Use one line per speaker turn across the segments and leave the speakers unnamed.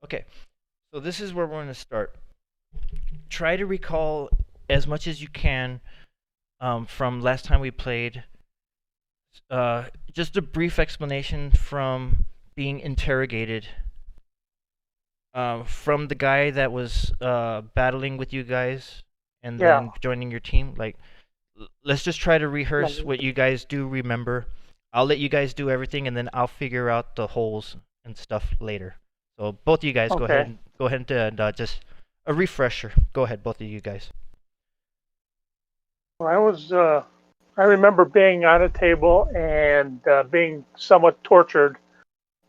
Okay, so this is where we're going to start. Try to recall as much as you can from last time we played. Just a brief explanation from being interrogated from the guy that was battling with you guys and
Yeah.
then joining your team. Like, let's just try to rehearse what you guys do remember. I'll let you guys do everything, and then I'll figure out the holes and stuff later. So both of you guys
Okay.
go ahead and just a refresher. Go ahead, both of you guys.
Well, I remember being on a table and being somewhat tortured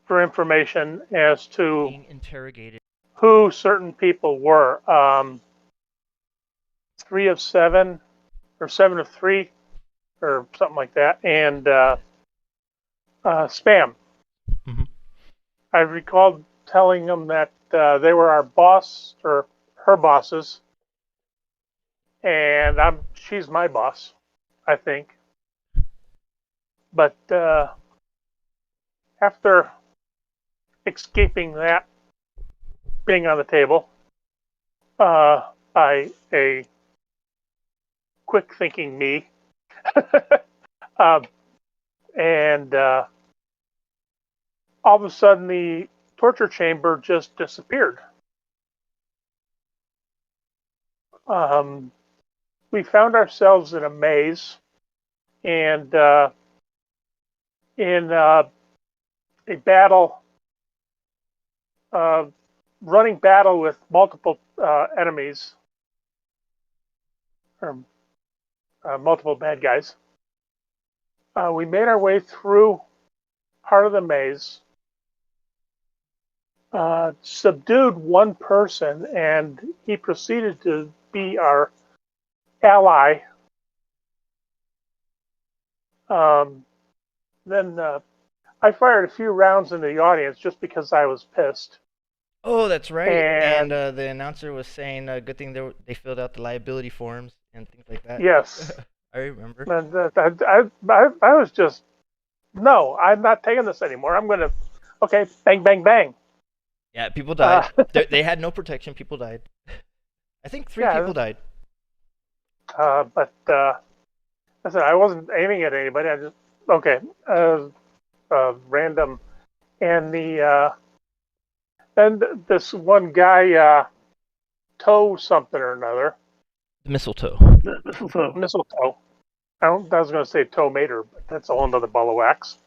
for information as to
Being interrogated.
who certain people were. 3 of 7 or 7 of 3 or something like that, and Spam.
Hmm.
I recalled telling them that they were our boss or her bosses, and she's my boss, I think. But after escaping that, being on the table by a quick thinking me, uh, and all of a sudden the torture chamber just disappeared. Um, we found ourselves in a maze and in a battle, uh, running battle with multiple enemies or multiple bad guys. We made our way through part of the maze, subdued one person, and he proceeded to be our ally. Um, then I fired a few rounds in the audience just because I was pissed.
Oh, that's right. And
And
the announcer was saying, "Good thing they filled out the liability forms and things like that."
yes,
I remember.
and, I was just, no, I'm not taking this anymore. I'm going to, okay, bang, bang, bang.
Yeah, people died.
Uh,
They had no protection. People died. I think three
yeah,
people died.
but I said I wasn't aiming at anybody. I just, okay, random. And then this one guy, Toe something or another,
The mistletoe.
mistletoe. I was going to say Toe Mater, but that's a whole other ball of wax.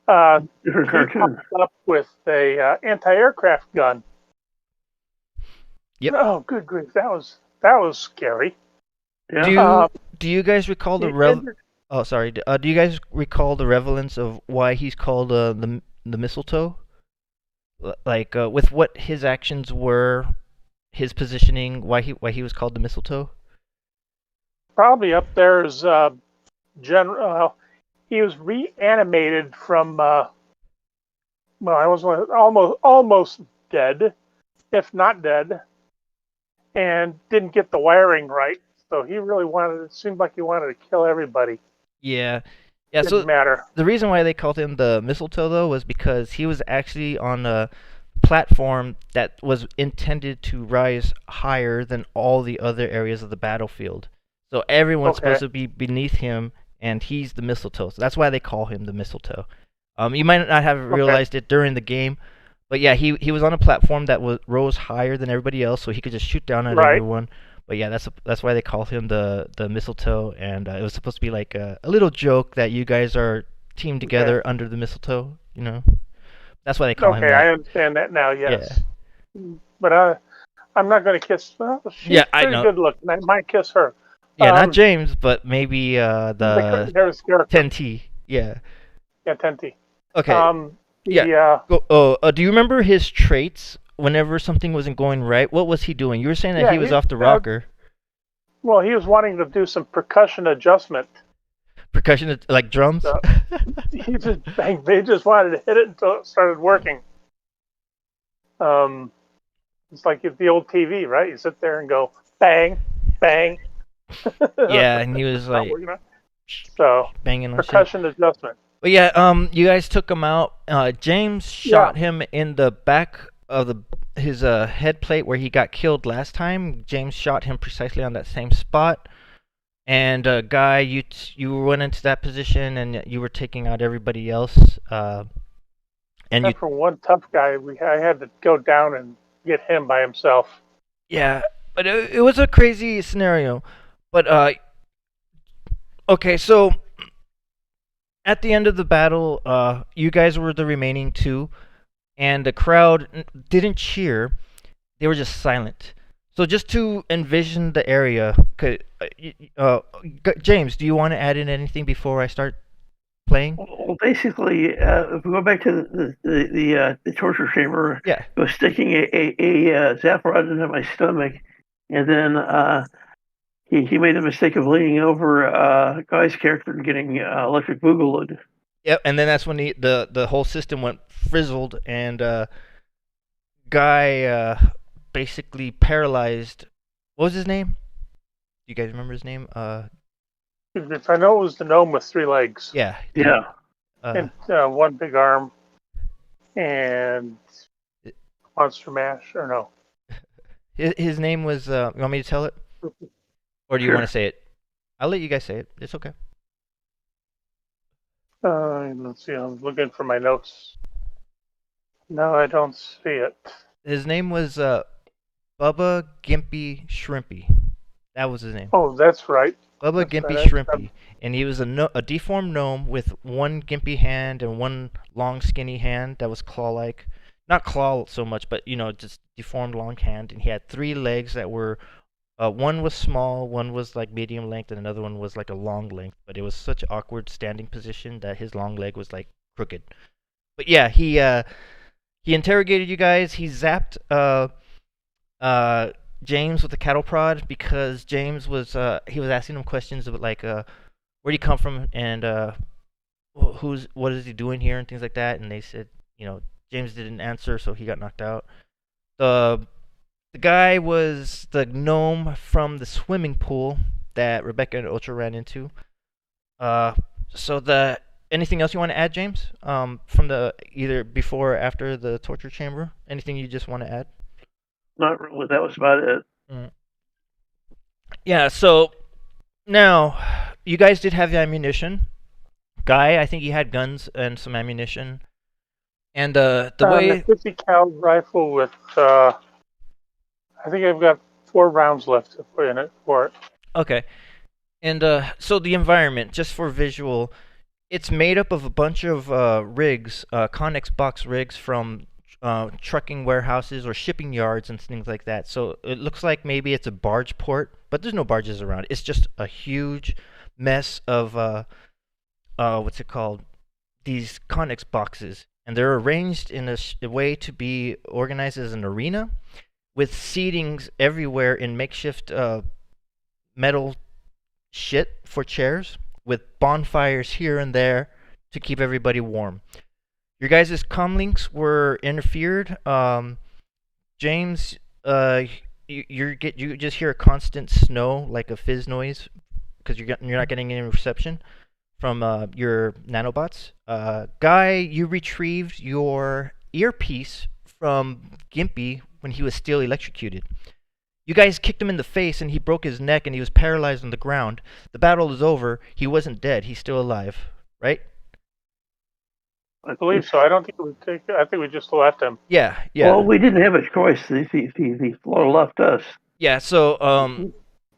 Different
He
cartoon.
popped up with a anti-aircraft gun.
Yep.
Oh, good grief! That was scary.
Yeah.
Do you do you guys recall the
He
rev?
did,
Oh, sorry. Do you guys recall the relevance of why he's called the mistletoe? Like with what his actions were, his positioning, why he was called the mistletoe?
probably up there as general. He was reanimated from. Well, I was almost dead, if not dead, and didn't get the wiring right. So he really wanted. It seemed like he wanted to kill everybody.
Yeah. Yeah,
Didn't
so
matter.
the reason why they called him the mistletoe though was because he was actually on a platform that was intended to rise higher than all the other areas of the battlefield. So everyone's
Okay.
supposed to be beneath him, and he's the mistletoe. So that's why they call him the mistletoe. You might not have
Okay.
realized it during the game, but yeah, he was on a platform that rose higher than everybody else, so he could just shoot down at
Right.
everyone. But yeah, that's why they call him the mistletoe, and it was supposed to be like a little joke that you guys are teamed
Okay.
together under the mistletoe. You know, that's why they call him
Okay. I
that.
understand that now.
Yeah,
Yes. But I'm not going to kiss. Well, she's
yeah, I
pretty
know.
good looking. I might kiss her.
Yeah, not
Um,
James, but maybe the
there's character.
10T. Yeah.
Yeah, Tenti.
Okay.
Um,
Yeah.
the
Do you remember his traits whenever something wasn't going right? What was he doing? You were saying that
yeah,
he was off the rocker.
well, he was wanting to do some percussion adjustment.
Percussion, like drums?
So he just bang. They just wanted to hit it until it started working. Um, it's like the old TV, right? You sit there and go bang, bang.
Yeah, and he was
Not
like
working out. So
banging on shit.
percussion adjustment.
But yeah, you guys took him out. James shot him in the back of the his head plate where he got killed last time. James shot him precisely on that same spot. And Guy, you went into that position and you were taking out everybody else. And you
Except for one tough guy, I had to go down and get him by himself.
Yeah, but it was a crazy scenario. But okay, so at the end of the battle, you guys were the remaining two, and the crowd didn't cheer; they were just silent. So just to envision the area, James, do you want to add in anything before I start playing?
Well, basically, if we go back to the torture chamber,
Yeah.
it was sticking a zap rod into my stomach, and then he made the mistake of leaning over Guy's character and getting electric boogalooed.
Yep, and then that's when the whole system went frizzled, and Guy basically paralyzed. What was his name? Do you guys remember his name?
If I know it was the gnome with 3 legs
Yeah.
Yeah.
and one big arm and Monster Mash, or no?
His name was. You want me to tell it, or do you
Sure.
want to say it? I'll let you guys say it. It's okay.
Let's see, I'm looking for my notes. No, I don't see it.
His name was Bubba Gimpy Shrimpy. That was his name.
Oh, that's right.
Bubba
That's
Gimpy
right.
Shrimpy, and he was a deformed gnome with one gimpy hand and one long skinny hand that was claw-like. Not claw so much, but just deformed long hand, and he had 3 legs that were. One was small, one was like medium length, and another one was like a long length. But it was such an awkward standing position that his long leg was like crooked. But yeah, he interrogated you guys. He zapped James with the cattle prod because James was he was asking him questions about like where do you come from and what is he doing here and things like that. And they said James didn't answer, so he got knocked out. The guy was the gnome from the swimming pool that Rebecca and Ultra ran into. So anything else you want to add, James? From the either before or after the torture chamber? Anything you just want to add?
Not really. That was about it.
Yeah. So now you guys did have the ammunition. Guy, I think he had guns and some ammunition. And the way
A 50 cal rifle with I think I've got 4 rounds left to put in it for it.
Okay. And so the environment, just for visual, it's made up of a bunch of rigs, Connex box rigs from trucking warehouses or shipping yards and things like that. So it looks like maybe it's a barge port, but there's no barges around. It's just a huge mess of what's it called? These Connex boxes, and they're arranged in a way to be organized as an arena, with seatings everywhere in makeshift metal shit for chairs, with bonfires here and there to keep everybody warm. Your guys' comlinks were interfered. James, you just hear a constant snow, like a fizz noise, because you're not getting any reception from your nanobots. Guy, you retrieved your earpiece from Gimpy when he was still electrocuted. You guys kicked him in the face and he broke his neck and he was paralyzed on the ground. The battle is over. He wasn't dead. He's still alive, right?
I believe so. I don't think I think we just left him.
Yeah.
Well, we didn't have a choice. The floor left us.
Yeah, so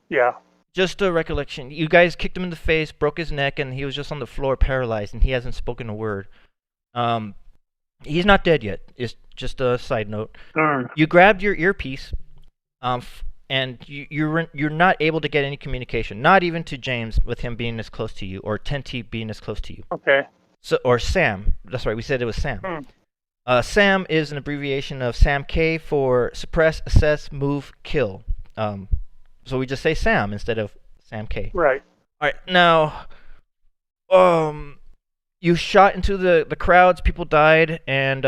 Yeah.
just a recollection. You guys kicked him in the face, broke his neck, and he was just on the floor paralyzed, and he hasn't spoken a word. He's not dead yet. It's just a side note.
Darn.
You grabbed your earpiece, and you're not able to get any communication, not even to James with him being this close to you, or Tenty being this close to you.
Okay.
So, or Sam. That's right. We said it was Sam. Sam is an abbreviation of Sam K for suppress, assess, move, kill. So we just say Sam instead of Sam K.
Right.
All right. Now, you shot into the crowds. People died, and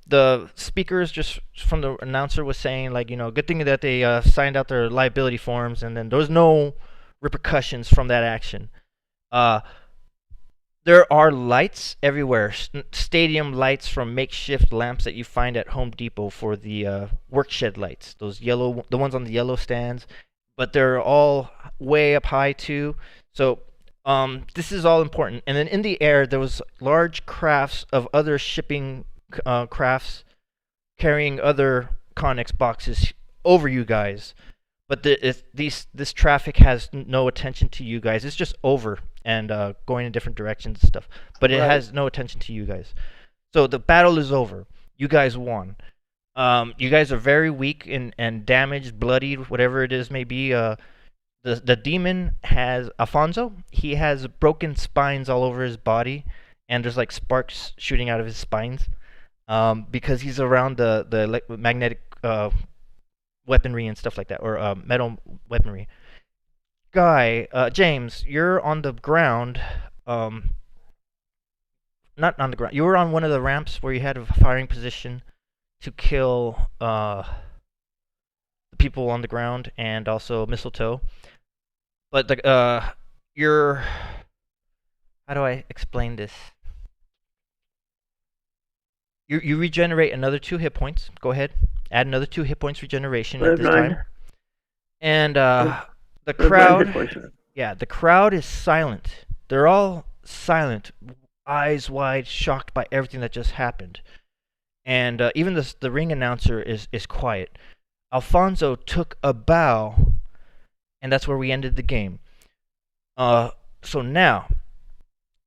the speakers just from the announcer was saying like, good thing that they signed out their liability forms, and then there was no repercussions from that action. There are lights everywhere, stadium lights from makeshift lamps that you find at Home Depot for the work shed lights. Those yellow, the ones on the yellow stands, but they're all way up high too. So this is all important. And then in the air, there was large crafts of other shipping crafts carrying other Connex boxes over you guys. But this traffic has no attention to you guys. It's just over and going in different directions and stuff. But it
Right.
has no attention to you guys. So the battle is over. You guys won. You guys are very weak and damaged, bloodied, whatever it is may be. The demon has Alfonso. He has broken spines all over his body, and there's like sparks shooting out of his spines, because he's around the magnetic weaponry and stuff like that, or metal weaponry. Guy, James, you're on the ground. Not on the ground. You were on one of the ramps where you had a firing position to kill the people on the ground and also Mistletoe. But you're. How do I explain this? You regenerate another 2 hit points. Go ahead. Add another 2 hit points regeneration at this time. And the crowd. Yeah, the crowd is silent. They're all silent, eyes wide, shocked by everything that just happened. And even the ring announcer is quiet. Alfonso took a bow, and that's where we ended the game. So now,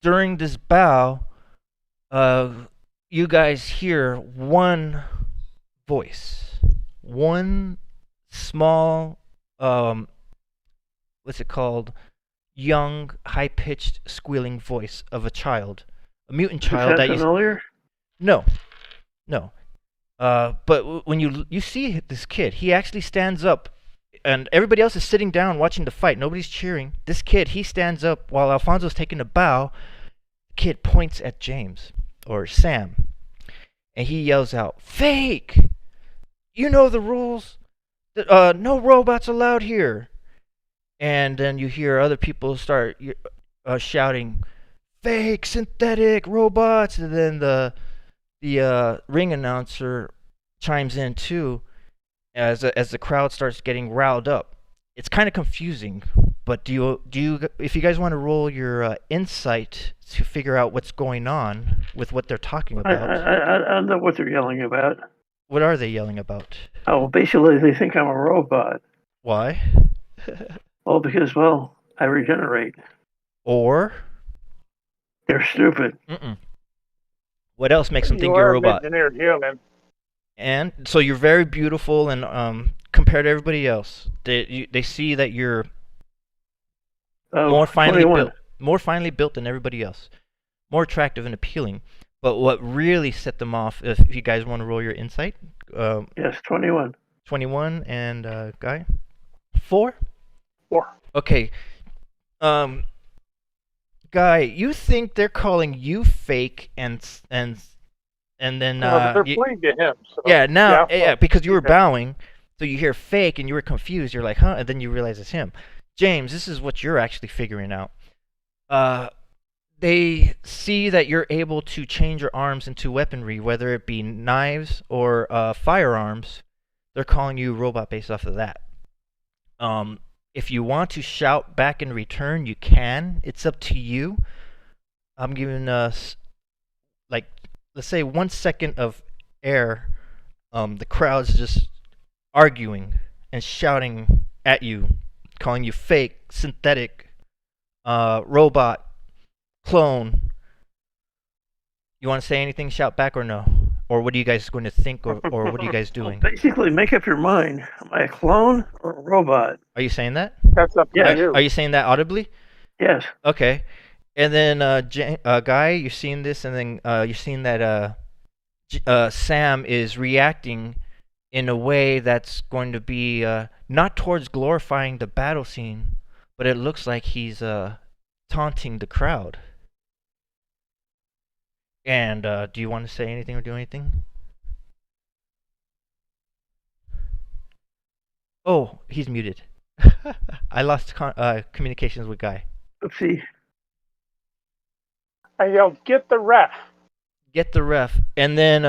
during this bow, you guys hear one voice, one small, what's it called? Young, high-pitched, squealing voice of a child, a mutant child that you.
Familiar?
No. But when you see this kid, he actually stands up, and everybody else is sitting down watching the fight. Nobody's cheering. This kid, he stands up while Alfonso's taking a bow. The kid points at James or Sam, and he yells out, "Fake! You know the rules. No robots allowed here." And then you hear other people start shouting, "Fake, synthetic, robots!" And then the ring announcer chimes in too, as the crowd starts getting riled up. It's kind of confusing, but do you if you guys want to roll your insight to figure out what's going on with what they're talking about?
I know what they're yelling about.
What are they yelling about?
Oh, basically, they think I'm a robot.
Why?
Well, because, I regenerate.
Or
They're stupid.
what else makes them think
You
you're
are
a robot?
engineered human.
And so you're very beautiful, and compared to everybody else, they see that you're
Oh,
more finely
21.
built than everybody else, more attractive and appealing. But what really set them off, if you guys want to roll your insight,
Yes, 21.
21 and Guy, 4.
4.
Okay, Guy, you think they're calling you fake, and then
They're pointing to him. So,
yeah, because you were
okay.
bowing, so you hear fake and you were confused. You're like, huh? And then you realize it's him. James, this is what you're actually figuring out. They see that you're able to change your arms into weaponry, whether it be knives or firearms. They're calling you robot based off of that. If you want to shout back in return, you can. It's up to you. I'm giving us, like, let's say 1 second of air. The crowd's just arguing and shouting at you, calling you fake, synthetic, robot, clone. You want to say anything? Shout back or no? Or what are you guys going to think, or what are you guys doing?
Basically, make up your mind. Am I a clone or a robot?
Are you saying that?
That's up to
Yeah.
you.
Are you saying that audibly?
Yes.
Okay. And then Guy, you're seeing this, and then you're seeing that Sam is reacting in a way that's going to be not towards glorifying the battle scene, but it looks like he's taunting the crowd. And do you want to say anything or do anything? Oh, he's muted. I lost communications with Guy.
Oopsie.
I yelled, "Get the ref!"
Get the ref, and then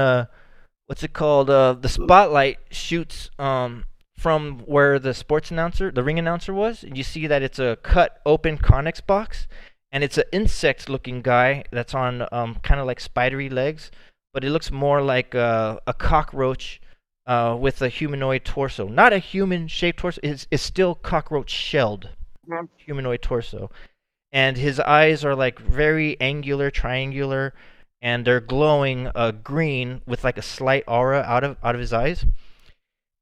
what's it called? The spotlight shoots from where the sports announcer, the ring announcer was. And you see that it's a cut open Connex box, and it's an insect-looking guy that's on kind of like spidery legs, but it looks more like a cockroach with a humanoid torso. Not a human-shaped torso. It's still cockroach shelled humanoid torso, and his eyes are like very angular, triangular, and they're glowing green with like a slight aura out of his eyes.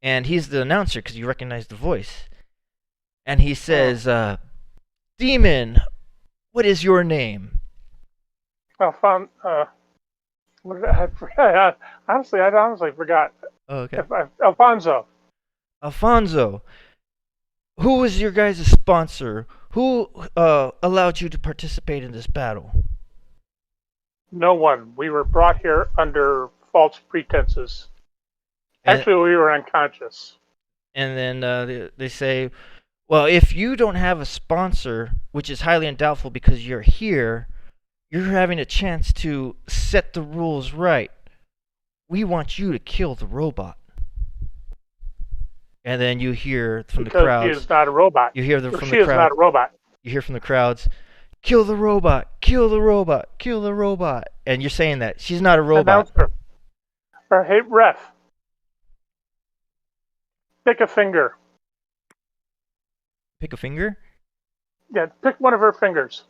And he's the announcer because you recognize the voice. And he says, "Demon, what is your name?"
What did I forgot? Honestly, I honestly forgot.
Oh, okay.
Alfonso.
Alfonso, who was your guys' sponsor? Who allowed you to participate in this battle?
No one. We were brought here under false pretenses. Actually, we were unconscious.
And then they say, well, if you don't have a sponsor, which is highly undoubtful because you're here, you're having a chance to set the rules right. We want you to kill the robot. And then you hear from the crowds.
Because she is not a robot.
You hear from the crowds.
She is not a robot.
You hear from the crowds, "Kill the robot! Kill the robot! Kill the robot!" And you're saying that she's not a robot.
Announcer. Or hey, ref. Pick a finger.
Pick a finger?
Yeah, pick one of her fingers.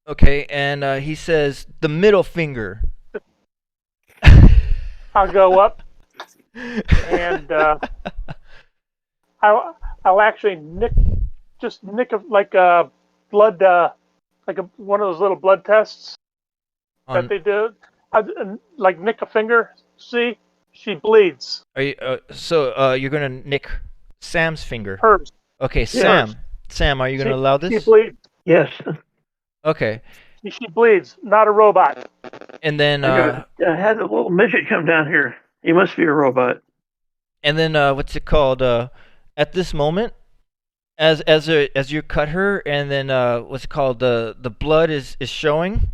Okay, and he says, "The middle finger."
I'll go up, and I'll actually nick like a blood, one of those little blood tests that they do. Like nick a finger. See, she bleeds.
Are you you're gonna nick Sam's finger?
Hers.
Okay,
Hers.
Sam, are you gonna allow this?
She bleeds.
Yes.
Okay.
She bleeds. Not a robot.
And then
I had a little midget come down here. He must be a robot.
And then what's it called? At this moment, as you cut her, and then what's it called? The blood is showing.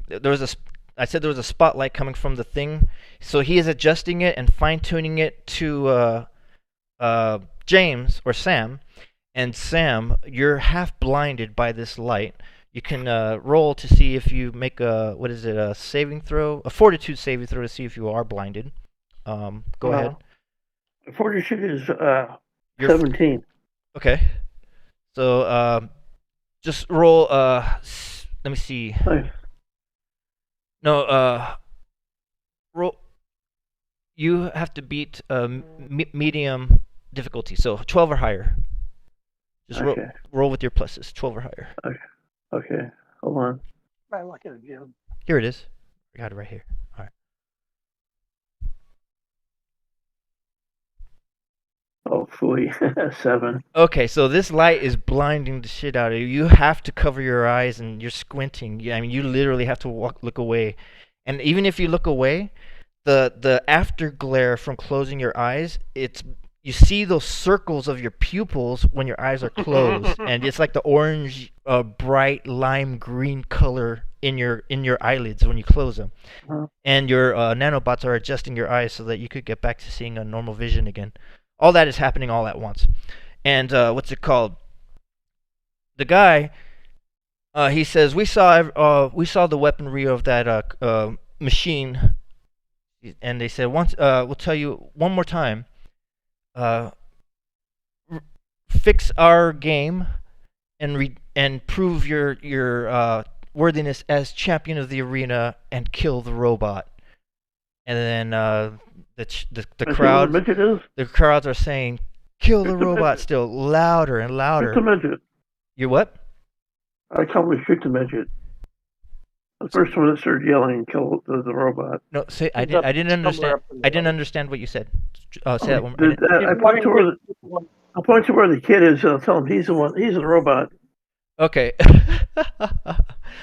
I said there was a spotlight coming from the thing, so he is adjusting it and fine tuning it to James or Sam. And Sam, you're half blinded by this light. You can roll to see if you make a saving throw, a fortitude saving throw to see if you are blinded. Go ahead.
Fortitude is 17.
Okay. So just roll. Let me see.
Nice.
No. Roll. You have to beat medium difficulty, so 12 or higher. Just roll with your pluses, 12 or higher.
Okay. Hold on.
I look at it again.
Here it is. I got it right here. All right.
Oh, phooey. 7.
Okay, so this light is blinding the shit out of you. You have to cover your eyes, and you're squinting. I mean, you literally have to look away. And even if you look away, the afterglare from closing your eyes, you see those circles of your pupils when your eyes are closed, and it's like the orange, bright lime green color in your eyelids when you close them. And your nanobots are adjusting your eyes so that you could get back to seeing a normal vision again. All that is happening all at once. And what's it called? The guy, he says, we saw the weaponry of that machine, and they said, we'll tell you one more time. Fix our game and prove your worthiness as champion of the arena and kill the robot. And then the crowds are saying, "Kill the robot!" still louder and louder.
Shoot the midget.
You what?
I call him shoot the midget. The first one that started yelling, "Kill the robot."
No, say I didn't understand. I didn't understand what you said. Say that one.
I point to where the kid is. I'll tell him he's the one. He's the robot.
Okay.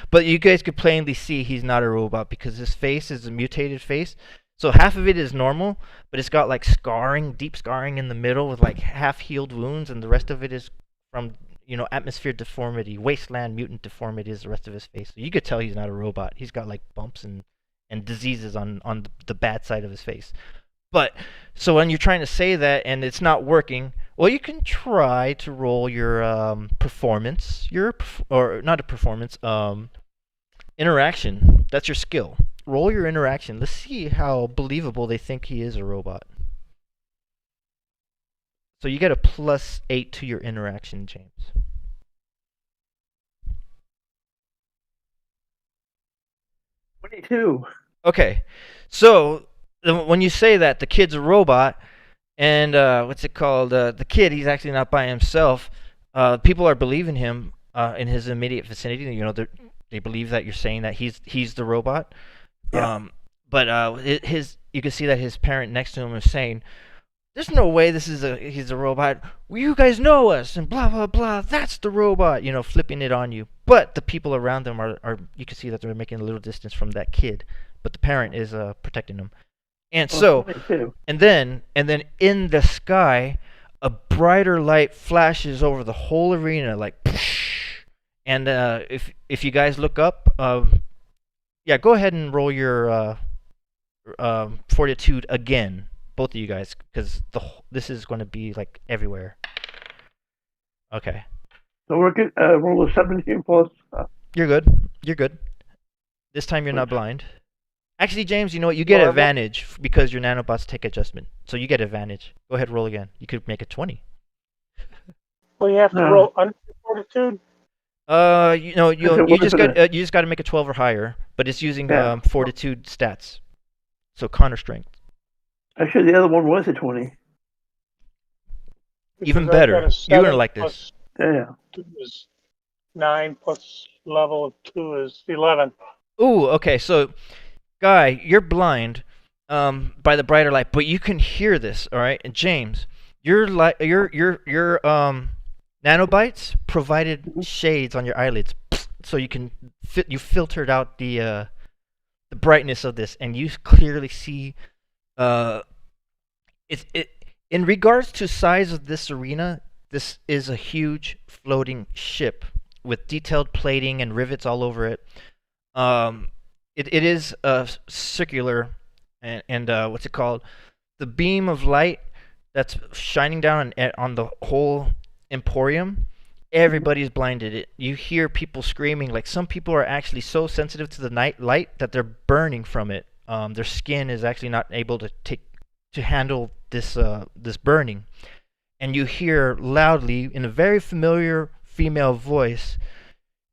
But you guys could plainly see he's not a robot because his face is a mutated face. So half of it is normal, but it's got like scarring, deep scarring in the middle with like half-healed wounds, and the rest of it is from atmosphere deformity, wasteland mutant deformity is the rest of his face. So you could tell he's not a robot. He's got like bumps and diseases on the bad side of his face. But so when you're trying to say that and it's not working, well, you can try to roll your performance, or not a performance, interaction. That's your skill. Roll your interaction. Let's see how believable they think he is a robot. So you get a +8 to your interaction, James.
$22.
Okay, so when you say that the kid's a robot, and what's it called? The kid, he's actually not by himself. People are believing him in his immediate vicinity. They believe that you're saying that he's the robot.
Yeah.
But you can see that his parent next to him is saying, "There's no way he's a robot. Well, you guys know us and blah blah blah. That's the robot." Flipping it on you. But the people around them are you can see that they're making a little distance from that kid, but the parent is protecting them. And so,
22.
and then in the sky, a brighter light flashes over the whole arena, like, and if you guys look up, yeah, go ahead and roll your fortitude again, both of you guys, because this is going to be like everywhere. Okay,
So we're good. Roll a 17 plus.
you're good. You're good. This time you're not blind. Actually, James, you know what? You get advantage because your nanobots take adjustment, so you get advantage. Go ahead, roll again. You could make it 20.
Well, you have to roll under fortitude.
You just got to make it 12 or higher, but it's using fortitude stats, so Connor strength.
Actually, the other one was a 20.
Even better. You're gonna like this.
Yeah.
2 is 9 plus level of 2 is 11.
Ooh, okay. So, Guy, you're blind by the brighter light, but you can hear this. All right, and James, your nanobites provided shades on your eyelids, so you can you filtered out the brightness of this, and you clearly see. In regards to size of this arena, this is a huge floating ship with detailed plating and rivets all over it. It is circular, and what's it called? The beam of light that's shining down on the whole emporium. Everybody's blinded. You hear people screaming. Like, some people are actually so sensitive to the night light that they're burning from it. Their skin is actually not able to handle this burning. And you hear loudly in a very familiar female voice,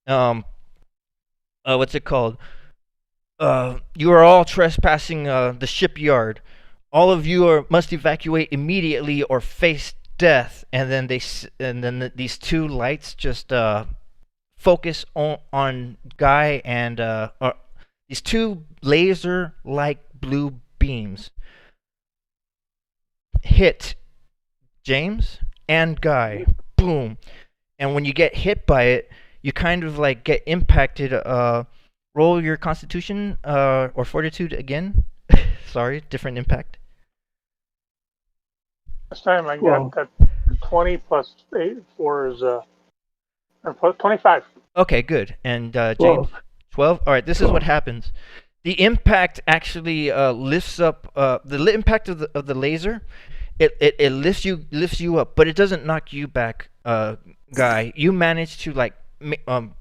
what's it called? You are all trespassing the shipyard. All of you must evacuate immediately or face death. And then these two lights just focus on Guy, and these two laser-like blue beams hit James and Guy. Boom. And when you get hit by it, you kind of like get impacted. Roll your Constitution or Fortitude again. Sorry, different impact.
This time I got that 20 plus 8, 4 is 25.
Okay, good. And James, 12. All right, this is what happens. The impact actually lifts up the impact of the laser. It lifts you up, but it doesn't knock you back, Guy. You manage to like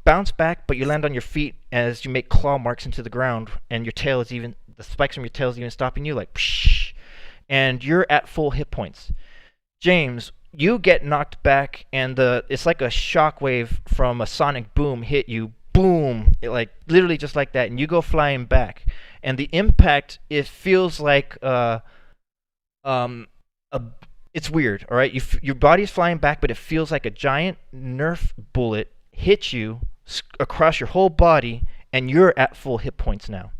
bounce back, but you land on your feet as you make claw marks into the ground, and the spikes from your tail is even stopping you, like, psh, and you're at full hit points. James, you get knocked back, and it's like a shockwave from a sonic boom hit you. Boom! It, like, literally just like that, and you go flying back. And the impact, it feels like it's weird. All right, your body's flying back, but it feels like a giant Nerf bullet hit you across your whole body, and you're at full hit points now.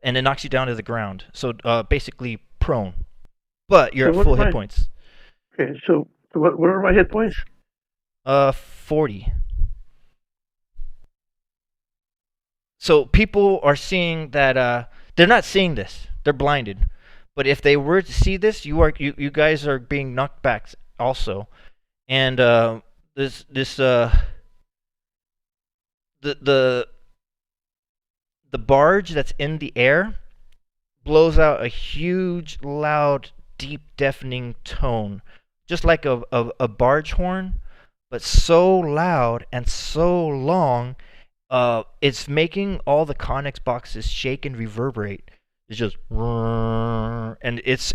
And it knocks you down to the ground, so basically prone. But you're at full hit points.
Okay, so what are my hit points?
40. So people are seeing that they're not seeing this. They're blinded. But if they were to see this, you guys are being knocked back also. And this the the the barge that's in the air blows out a huge, loud, deep, deafening tone, just like a barge horn, but so loud and so long, it's making all the Connex boxes shake and reverberate. It's just, and it's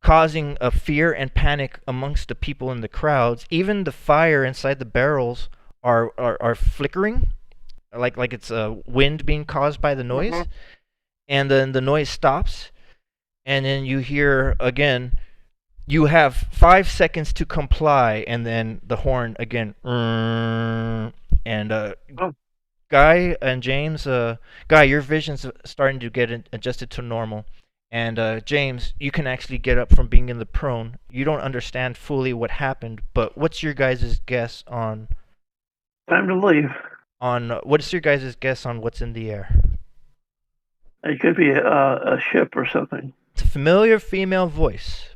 causing a fear and panic amongst the people in the crowds. Even the fire inside the barrels are flickering, like it's a wind being caused by the noise.
Mhm.
And then the noise stops, and then you hear again. You have 5 seconds to comply, and then the horn again. And
Oh.
Guy and James, Guy, your vision's starting to get adjusted to normal. And James, you can actually get up from being in the prone. You don't understand fully what happened, but what's your guys' guess on
Time to leave.
what's your guys' guess on what's in the air?
It could be a ship or something.
It's a familiar female voice.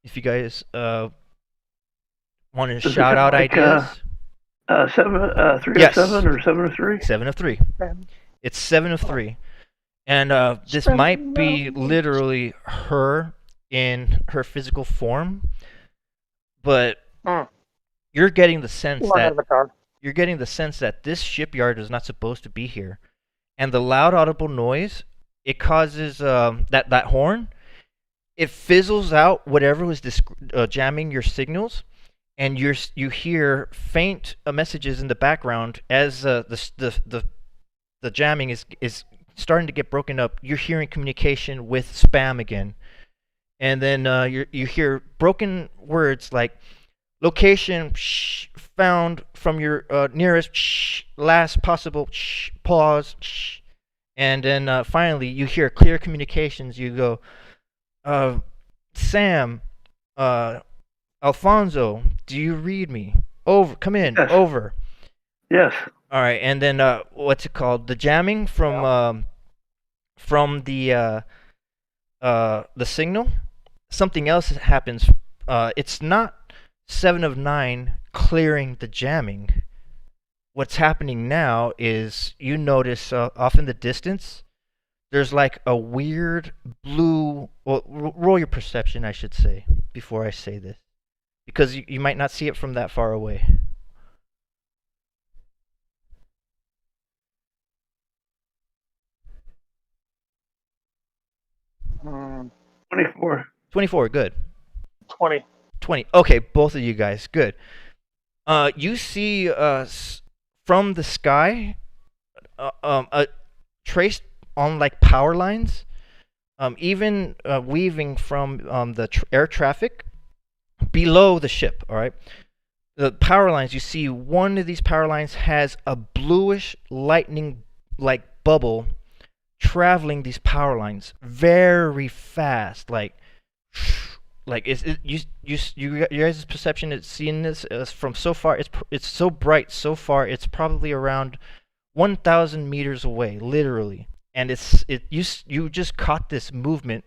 If you guys want to
Does it
shout
sound
out
like,
ideas,
3
Yes.
of 7 or 7 of 3?
7 of 3.
And
It's 7 of 3. And this
Seven
might be
of-
literally her in her physical form, but
Hmm.
you're getting the sense
One
that
avatar.
you're getting the sense that this shipyard is not supposed to be here. And the loud audible noise, it causes that horn, it fizzles out whatever was jamming your signals, and you hear faint messages in the background as the jamming is starting to get broken up. You're hearing communication with spam again, and then you hear broken words like location found from your nearest last possible pause, and then finally you hear clear communications. You go, Sam, Alfonso, do you read me? Over, come in,
Yes.
over.
Yes.
All right, and then what's it called? The jamming from the signal. Something else happens. It's not 7 of 9 clearing the jamming. What's happening now is you notice off in the distance, there's like a weird blue. Well, roll your perception, I should say, before I say this, because you might not see it from that far away.
Hmm.
24.
24, good.
20.
20. Okay, both of you guys, good. You see from the sky, traced on like power lines, even weaving from the air traffic below the ship. All right, the power lines. You see one of these power lines has a bluish lightning like bubble traveling these power lines very fast, like you guys' perception is seeing this from so far. It's so bright so far. It's probably around 1,000 meters away, literally, and you just caught this movement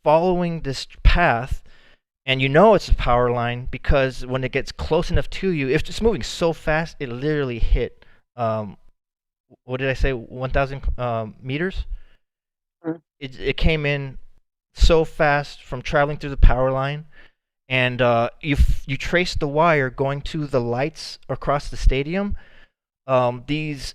following this path, and you know it's a power line because when it gets close enough to you, if it's moving so fast, it literally hit. What did I say? 1,000 meters.
Mhm.
It came in so fast from traveling through the power line, and you trace the wire going to the lights across the stadium. These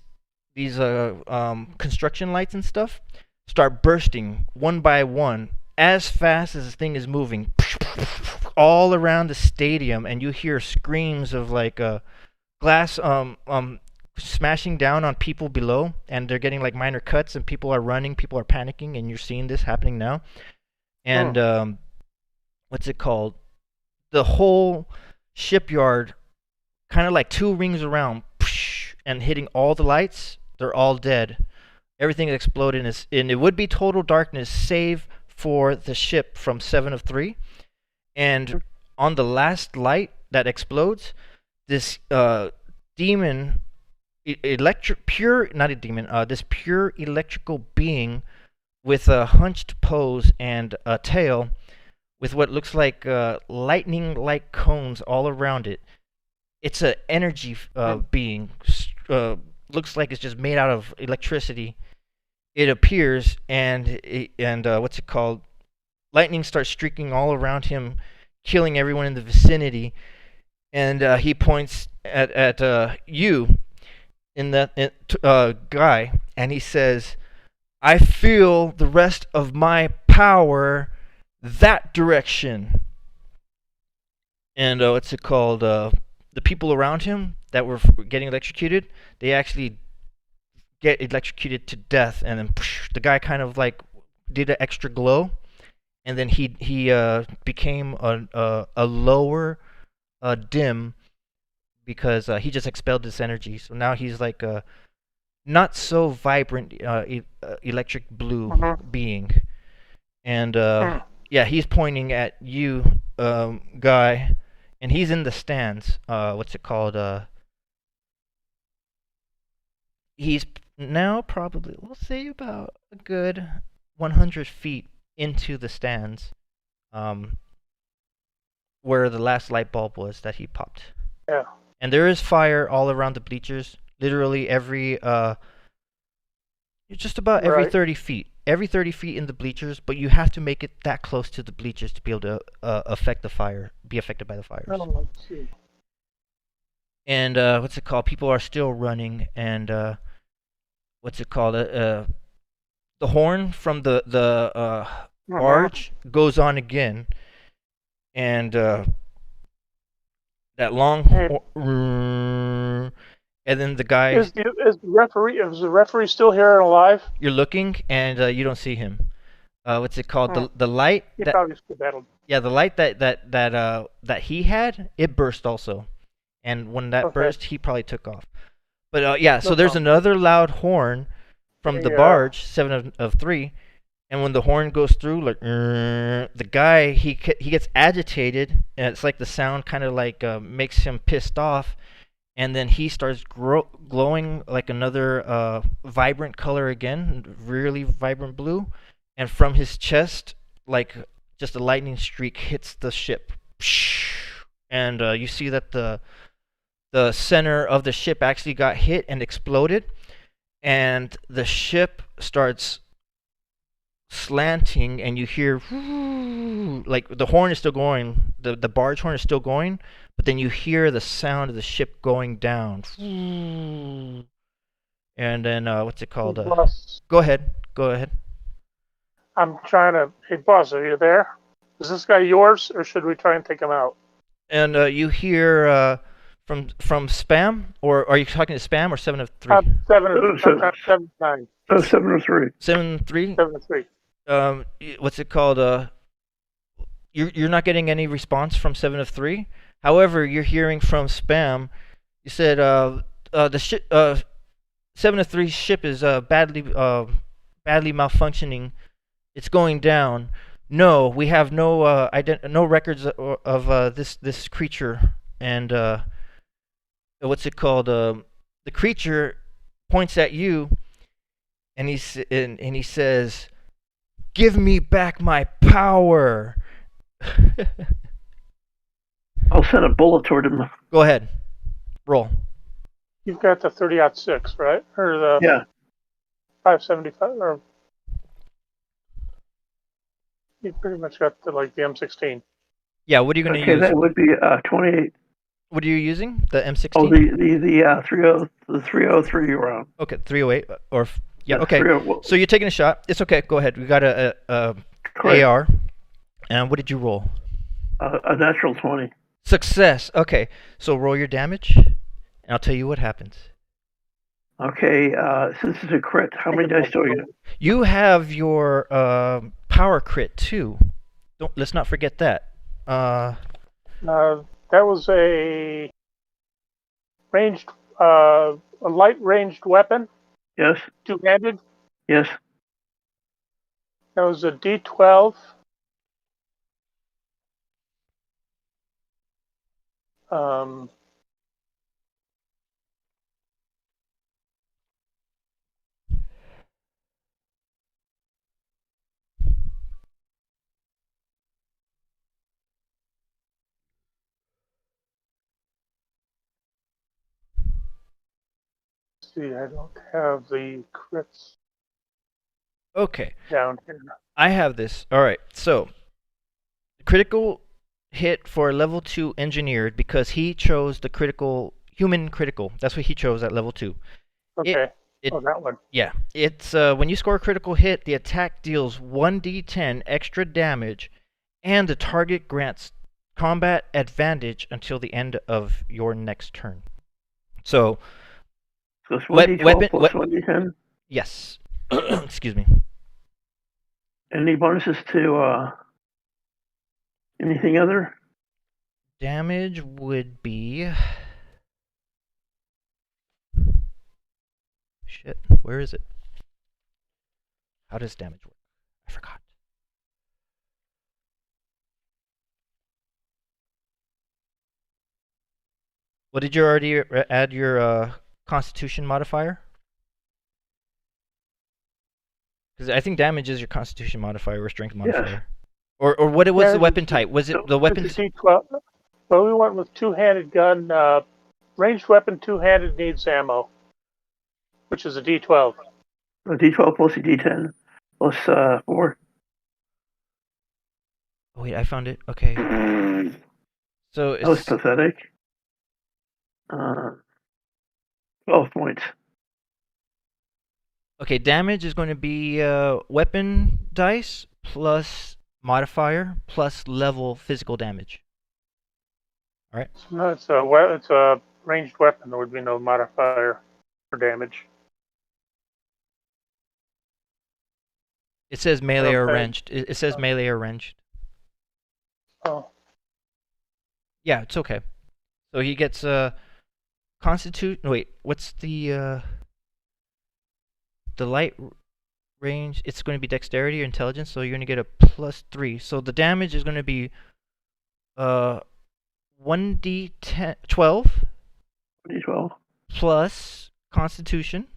construction lights and stuff start bursting one by one as fast as the thing is moving all around the stadium, and you hear screams of like glass smashing down on people below, and they're getting like minor cuts, and people are running, people are panicking, and you're seeing this happening now. And what's it called? The whole shipyard kind of like two rings around and hitting all the lights. They're all dead. Everything exploded, and it would be total darkness save for the ship from 7 of 3. And on the last light that explodes, this demon not a demon, this pure electrical being with a hunched pose and a tail with what looks like lightning-like cones all around it. It's an energy being. Looks like it's just made out of electricity. It appears, and what's it called? Lightning starts streaking all around him, killing everyone in the vicinity. And he points at you in that guy, and he says, "I feel the rest of my power that direction." And what's it called? The people around him that were getting electrocuted, they actually get electrocuted to death, and then the guy kind of like did an extra glow, and then he became a lower dim because he just expelled this energy. So now he's like a not so vibrant electric blue being, and yeah, he's pointing at you, guy, and he's in the stands. What's it called? He's now probably, we'll say, about a good 100 feet into the stands, where the last light bulb was that he popped.
Yeah.
And there is fire all around the bleachers. Literally just about every
Right.
30 feet. Every 30 feet in the bleachers, but you have to make it that close to the bleachers to be able to affect the fire, be affected by the fires.
Oh, let's see.
And what's it called? People are still running, and what's it called? The horn from the barge goes on again, and that long and then the guy
Is the referee still here and alive?
you're looking, and you don't see him. What's it called?
Hmm.
The light
He
that,
probably skedaddled.
yeah, the light that he had, it burst also, and when that
Okay.
burst, he probably took off. But yeah, so
No
there's
problem.
another loud horn from the
Yeah.
barge, 7 of 3, and when the horn goes through, like the guy, he gets agitated, and it's like the sound kind of like makes him pissed off, and then he starts glowing like another vibrant color again, really vibrant blue, and from his chest, like just a lightning streak hits the ship, and you see that the center of the ship actually got hit and exploded, and the ship starts slanting, and you hear like the horn is still going, the barge horn is still going, but then you hear the sound of the ship going down, and then what's it called?
Boss,
Go ahead.
I'm trying to. Hey, boss, are you there? Is this guy yours, or should we try and take him out?
And you hear from Spam, or are you talking to Spam or 7 of 3?
Seven, sometimes 7-9.
703.
7-3.
7-3.
What's it called? You're not getting any response from 7 of 3. However, you're hearing from Spam. You said the ship 7 of 3 ship is badly malfunctioning. It's going down. No, we have no no records of this creature. And what's it called? The creature points at you, and he says, "Give me back my power."
I'll send a bullet toward him.
Go ahead. Roll.
You've got the 30-06, right? Or the
Yeah.
575, or you pretty much got the M16.
Yeah, what are you going to
Okay,
use?
that would be 28.
What are you using? The M16?
Oh, the 303 round.
Okay, 308 or yeah,
Yeah,
okay.
308.
So you're taking a shot. It's okay. Go ahead. We got a
Correct.
AR. And what did you roll?
A natural 20.
Success. Okay. So roll your damage, and I'll tell you what happens.
Okay, since it's a crit, how many dice do I get?
You have your power crit too. Let's not forget that.
That was a ranged, a light ranged weapon,
Yes,
two-handed.
yes.
That was a D12. see, I don't have the crits
Okay,
down here.
I have this. All right, so critical hit for level 2 engineered because he chose the critical human critical. That's what he chose at level 2.
Okay.
It
Oh, that one.
Yeah, it's when you score a critical hit, the attack deals 1d10 extra damage, and the target grants combat advantage until the end of your next turn. So,
So it's 1d12
weapon,
plus 1d10.
yes. Excuse me.
Any bonuses to anything other?
Damage would be. Shit, where is it? How does damage work? I forgot. Well, did you already add your Constitution modifier? Because I think damage is your Constitution modifier or Strength modifier.
Yes.
Or what was
Yeah,
the weapon type? Was it the weapon?
It's a D12. Well, we went with two-handed gun. Ranged weapon, two-handed, needs ammo, which is a D12.
A d12 plus a d10 plus 4.
Oh, wait, I found it. Okay. So
That was
it's
pathetic. 12 points.
okay. Damage is going to be weapon dice plus modifier plus level physical damage.
No, it's a ranged weapon. There would be no modifier for damage.
It says melee or
Okay.
ranged. It says melee or ranged.
Oh,
Yeah, it's okay. So he gets constitute. Wait, what's the light range? It's going to be dexterity or intelligence. So you're going to get a +3. So the damage is going to be 1d10 12
d12.
plus constitution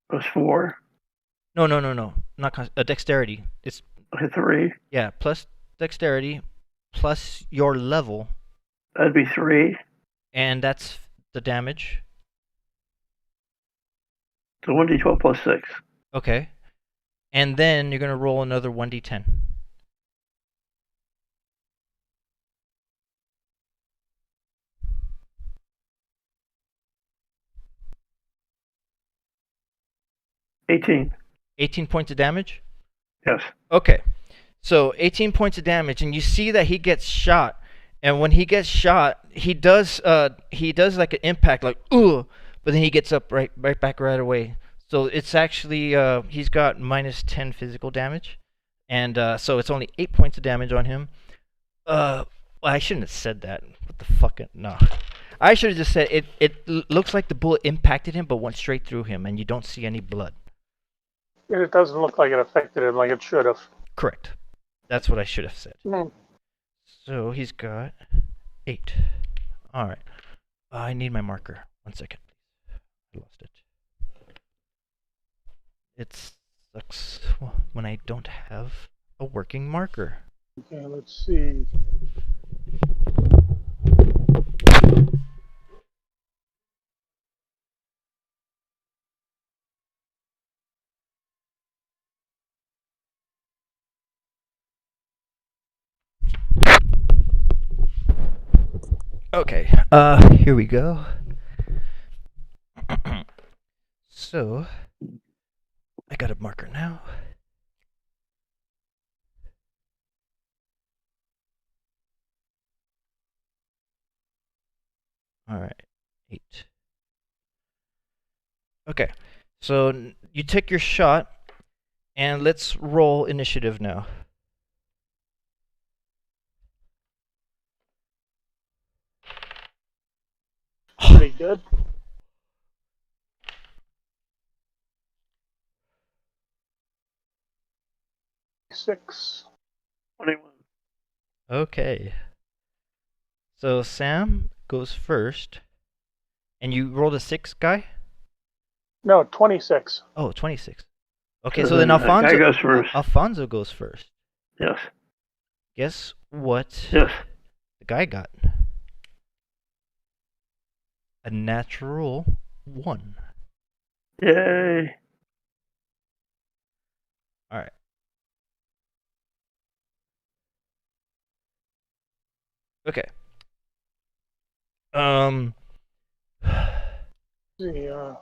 Plus 4.
no, not dexterity. It's
Okay, 3.
yeah, plus dexterity plus your level,
That'd be 3.
and that's the damage.
So 1d12 plus 6.
Okay, and then you're gonna roll another 1d10.
$18.
18 points of damage.
Yes.
Okay, so 18 points of damage, and you see that he gets shot, and when he gets shot, he does like an impact, like ooh, but then he gets up right back right away. So it's actually he's got -10 physical damage, and so it's only 8 points of damage on him. Well, I shouldn't have said that. What the fuck? No, I should have just said it. It looks like the bullet impacted him, but went straight through him, and you don't see any blood.
and it doesn't look like it affected him like it should have.
Correct. That's what I should have said.
Mm.
So he's got 8. All right. I need my marker. 1 second, please. I lost it. It sucks when I don't have a working marker.
Okay, let's see.
Okay. Here we go. So, I got a marker now. All right. 8. Okay. So you take your shot, and let's roll initiative now.
Pretty good. Six.
21.
Okay. So Sam goes first, and you rolled a 6, guy?
No, 26.
Oh, 26. Okay,
So
so then
then
Alfonso
guy goes first.
Alfonso goes first.
Yes.
Guess what
Yes.
the guy got? A natural 1.
Yay.
All right. Okay. Um.
The,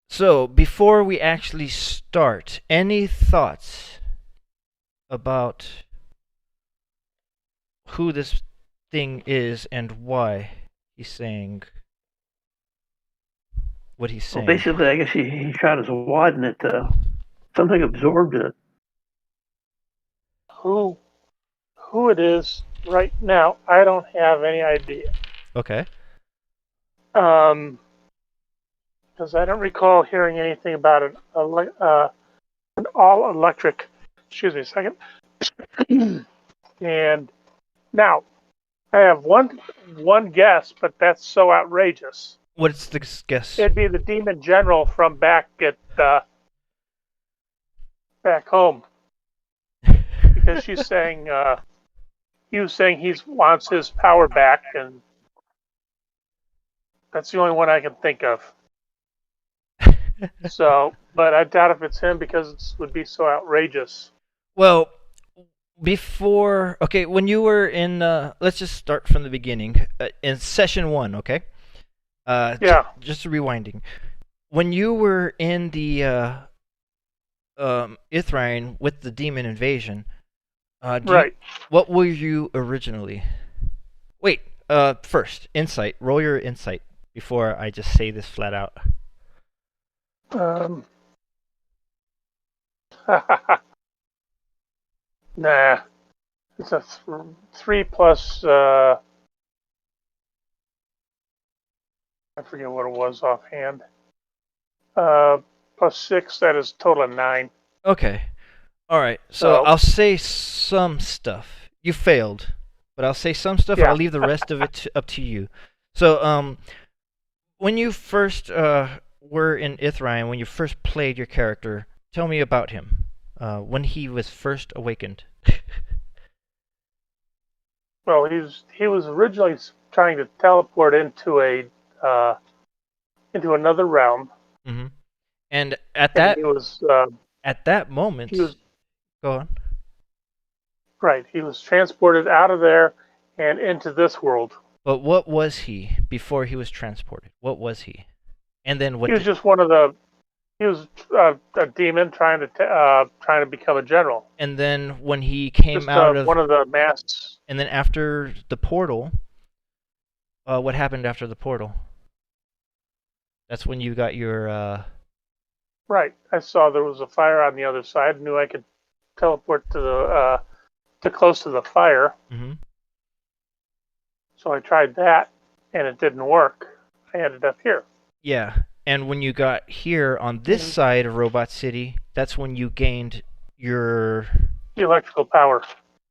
So before we actually start, any thoughts about who this thing is and why he's saying what he's
Well,
saying?
basically, I guess he shot his wad and it something absorbed it.
who it is right now, I don't have any idea.
Okay.
Because I don't recall hearing anything about an all electric. Excuse me a second. And now I have one guess, but that's so outrageous.
What's the guess?
It'd be the Demon General from back home, because she's saying he was saying he wants his power back, and that's the only one I can think of. So, but I doubt if it's him because it would be so outrageous.
Well, before, okay, when you were in, let's just start from the beginning. In session 1, okay?
Yeah.
Just rewinding. When you were in the Ithrain with the demon invasion,
Right.
what were you originally? Wait, first, insight. Roll your insight before I just say this flat out.
Nah. It's a 3 plus. I forget what it was offhand. Plus 6. That is total of 9.
Okay. All right. So
So-
I'll say some stuff. You failed, but I'll say some stuff.
Yeah.
I'll leave the rest of it up to you. So, when you first were in Ithrain, when you first played your character, tell me about him. When he was first awakened.
Well, he was originally trying to teleport into into another realm.
Mm-hmm. And at
And
that
he was
at that moment,
he was
go on.
right. He was transported out of there and into this world.
But what was he before he was transported? What was he? And then what?
He was just one of the. He was a demon trying to become a general.
And then when he came
Just
out of
one of the masks.
And then after the portal, what happened after the portal? That's when you got your.
Right. I saw there was a fire on the other side. Knew I could teleport to the to close to the fire.
Mm-hmm.
So I tried that, and it didn't work. I ended up here.
Yeah, and when you got here on this
Mhm.
side of Robot City, that's when you gained your.
The electrical power.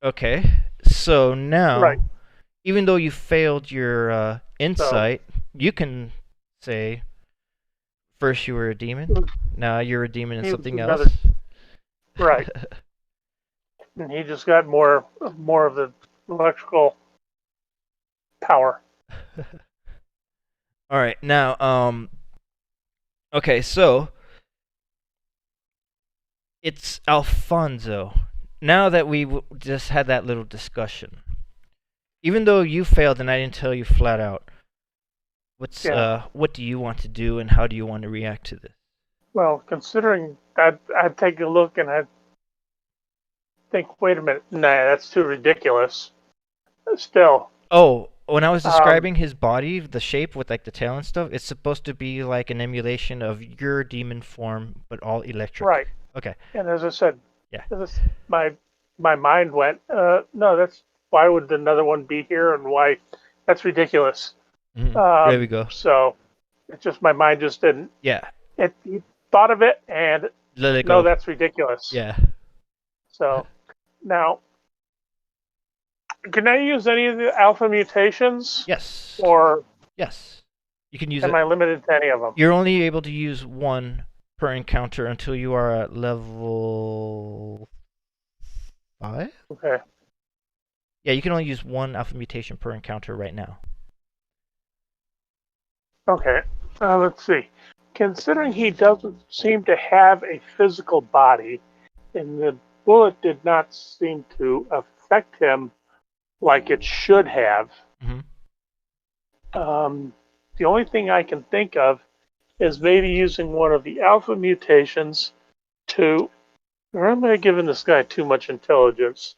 Okay, so now,
Right.
even though you failed your insight, you can say first you were a demon, now you're a demon in
He was
something
another-
else.
Right. And he just got more of the electrical power.
All right, now, okay, so it's Alfonso. Now that we just had that little discussion, even though you failed and I didn't tell you flat out, what do you want to do and how do you want to react to this?
Well, considering I'd take a look and I'd think, wait a minute, nah, that's too ridiculous. Still,
Oh, when I was describing his body, the shape with like the tail and stuff, it's supposed to be like an emulation of your demon form, but all electric.
right.
Okay.
And as I said,
Yeah.
my mind went, no, that's why would another one be here and why? That's ridiculous.
Mhm. There we go.
So it's just my mind just didn't.
Yeah.
He thought of it and
Let it
no,
go.
that's ridiculous.
Yeah.
So now, can I use any of the alpha mutations,
Yes.
or
Yes. You can use
am
it.
I limited to any of them?
You're only able to use one per encounter until you are at level 5?
Okay.
Yeah, you can only use one alpha mutation per encounter right now.
Okay, let's see. Considering he doesn't seem to have a physical body, and the bullet did not seem to affect him like it should have,
Hmm.
the only thing I can think of is maybe using one of the alpha mutations to, or am I giving this guy too much intelligence?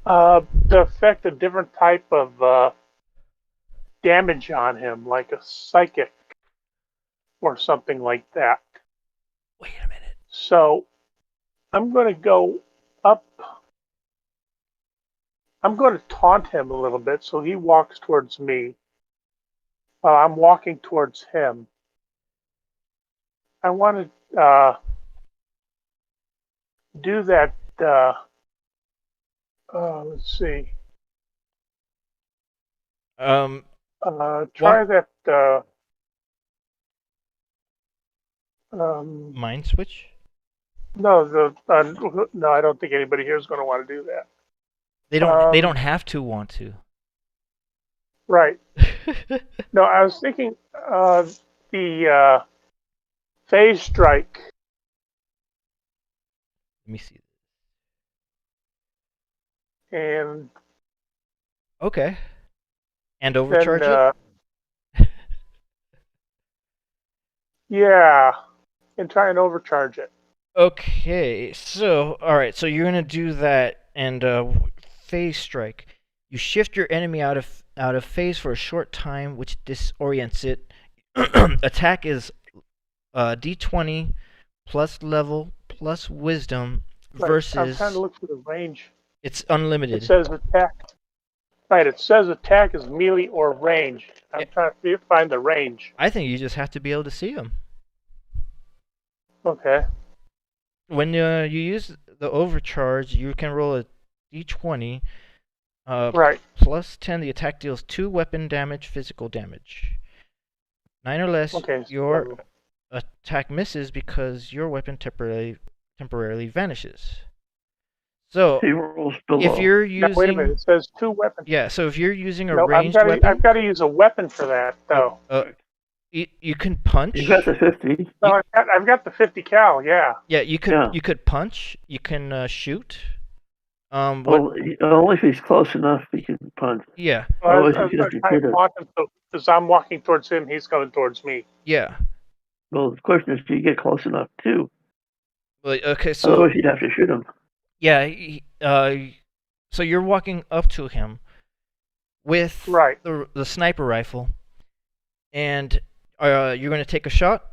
To affect a different type of damage on him, like a psychic or something like that.
Wait a minute.
So I'm going to go up. I'm going to taunt him a little bit so he walks towards me while I'm walking towards him. I want to do that. Let's see.
Um,
Try
What
that. Um,
mind switch?
no, no, I don't think anybody here is going to want to do that.
They don't. They
Um,
don't have to want to.
right.
Let
No, I was thinking the phase strike,
me see.
and
Okay. And
then
overcharge it.
yeah, and try and overcharge it.
Okay. So, all right. So you're gonna do that and phase strike. You shift your enemy out of phase for a short time, which disorients it. Attack is D20 plus level plus wisdom
Right. I'm trying to
versus
look for the range.
it's
It
unlimited.
says attack. Right. It says attack is melee or range. I'm
Yeah.
trying to find the range.
I think you just have to be able to see them.
Okay.
When you use the overcharge, you can roll a d20
Right.
plus 10. The attack deals 2 weapon damage, physical damage. 9 or less,
Okay.
your attack misses because your weapon temporarily vanishes. So
He rolls below.
if you're
Now, wait a minute.
using
It says 2 weapons.
yeah, so if you're using a
No,
ranged
I've
weapon,
got to use a weapon for that though.
you can punch.
You got the 50.
No, I've got the 50 cal. Yeah.
Yeah, you
Yeah.
could punch. You can shoot. What?
Well, only if he's close enough, he can punch.
Yeah,
Well, I
Otherwise,
was
he's going to
trying
hit
to
it.
taunt him, so as I'm walking towards him, he's coming towards me.
yeah.
Well, the question is, do you get close enough too?
Well, okay, so
Otherwise, you'd have to shoot him.
yeah, so you're walking up to him with
Right.
the sniper rifle, and you're going to take a shot.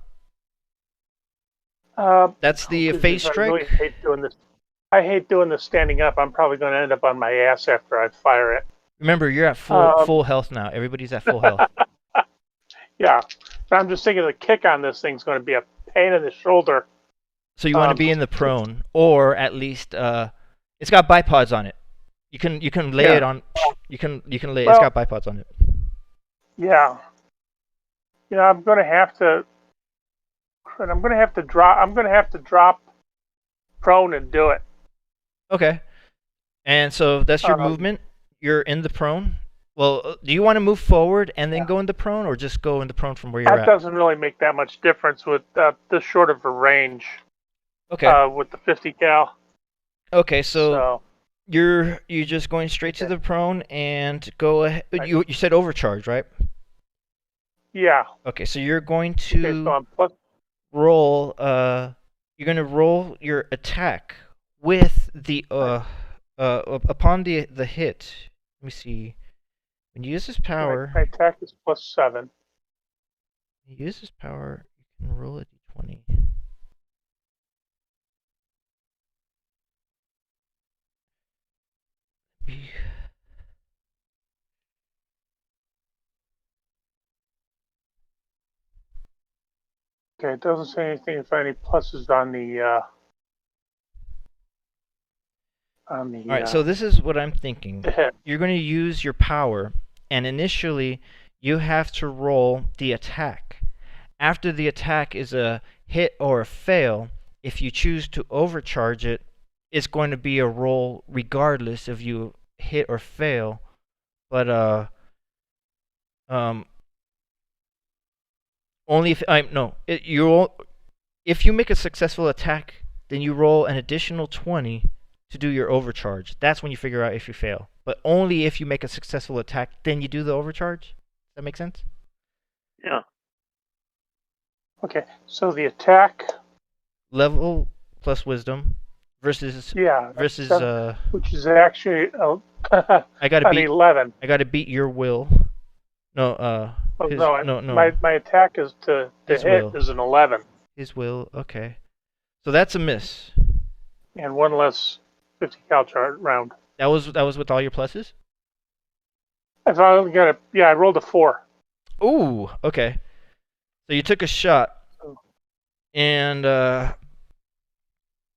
That's the phase
I
strike.
really hate doing this. I hate doing this standing up. I'm probably going to end up on my ass after I fire it.
Remember, you're at full health now. Everybody's at full health.
Yeah. But I'm just thinking the kick on this thing's going to be a pain in the shoulder.
So you want to be in the prone, or at least it's got bipods on it. You can lay
Yeah.
it on. You can lay.
Well-
It's got bipods on it.
Yeah. You know, I'm going to have to. I'm going to have to drop. I'm going to have to drop prone and do it.
Okay. And so that's your
Um,
movement. You're in the prone. Well, do you want to move forward and then go into prone, or just go into prone from where you're
That
at?
doesn't really make that much difference with this short of a range.
Okay.
With the 50 cal.
Okay. So
So
you're just going straight to the prone and go ahead.
Right.
You said overcharge, right?
yeah.
Okay. So you're going
Okay,
to
so I'm plus.
roll. You're going to roll your attack with the upon the hit. Let me see. When you use this power,
My attack is +7.
when you use this power, you can roll a d20.
Okay, it doesn't say anything if any pluses on the.
All right, so this is what I'm thinking.
the hit.
You're going to use your power, and initially you have to roll the attack. After the attack is a hit or a fail, if you choose to overcharge it, it's going to be a roll regardless if you hit or fail. But Only if I no, if you make a successful attack, then you roll an additional 20 to do your overcharge. That's when you figure out if you fail. But only if you make a successful attack, then you do the overcharge. Does that make sense?
Yeah.
Okay, so the attack,
Level plus wisdom versus
yeah,
versus
which is actually
I gotta
an
beat
11.
I gotta beat your will. No,
Oh,
his
no,
no.
my attack is to
His
hit
will.
is an 11,
His will. Okay. So that's a miss.
and one less 50 cal chart round.
That was with all your pluses?
I finally got I rolled a 4.
Ooh, okay. So you took a shot, and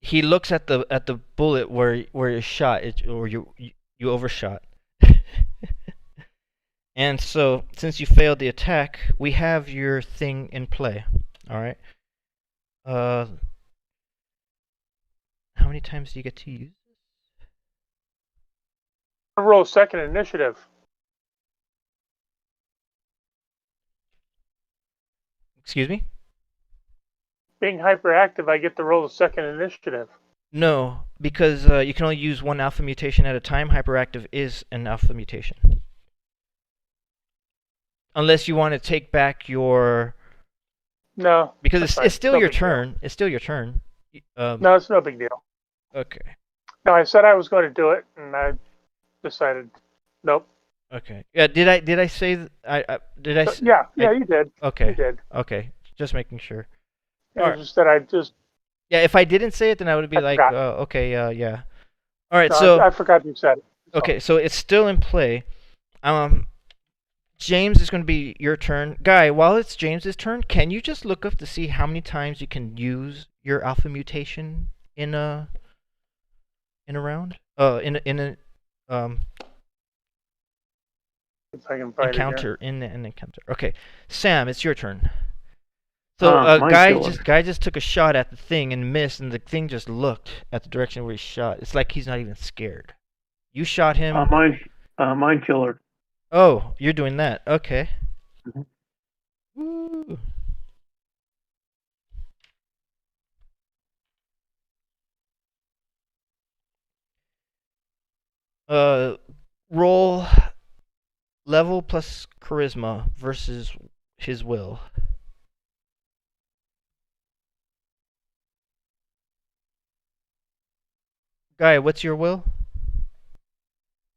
he looks at the bullet where you shot it, or you overshot. And so, since you failed the attack, we have your thing in play. All right. How many times do you get to use?
I roll a second initiative.
Excuse me?
Being hyperactive, I get to roll a second initiative.
No, because you can only use one alpha mutation at a time. Hyperactive is an alpha mutation. Unless you want to take back your...
No.
Because
that's
it's still
no
your
big deal.
turn. It's still your turn.
No, it's no big deal.
Okay.
No, I said I was going to do it, and I decided, nope.
Okay. Yeah. Did I say did I?
Yeah, you did.
Okay.
You did.
Okay. Just making sure.
It
Alright.
was just that I just.
Yeah. If I didn't say it, then I would be like,
forgot.
okay. Yeah. All right.
No,
So
I forgot you said it. So.
okay. So it's still in play. James, is going to be your turn. Guy, while it's James's turn, can you just look up to see how many times you can use your alpha mutation in a round? In a
If I can find
encounter in an encounter. Okay, Sam, it's your turn. So guy just took a shot at the thing and missed, and the thing just looked at the direction where he shot. It's like he's not even scared. You shot him.
Mind killer.
Oh, you're doing that. Okay.
Mm-hmm.
Ooh. Roll level plus charisma versus his will. Guy, what's your will?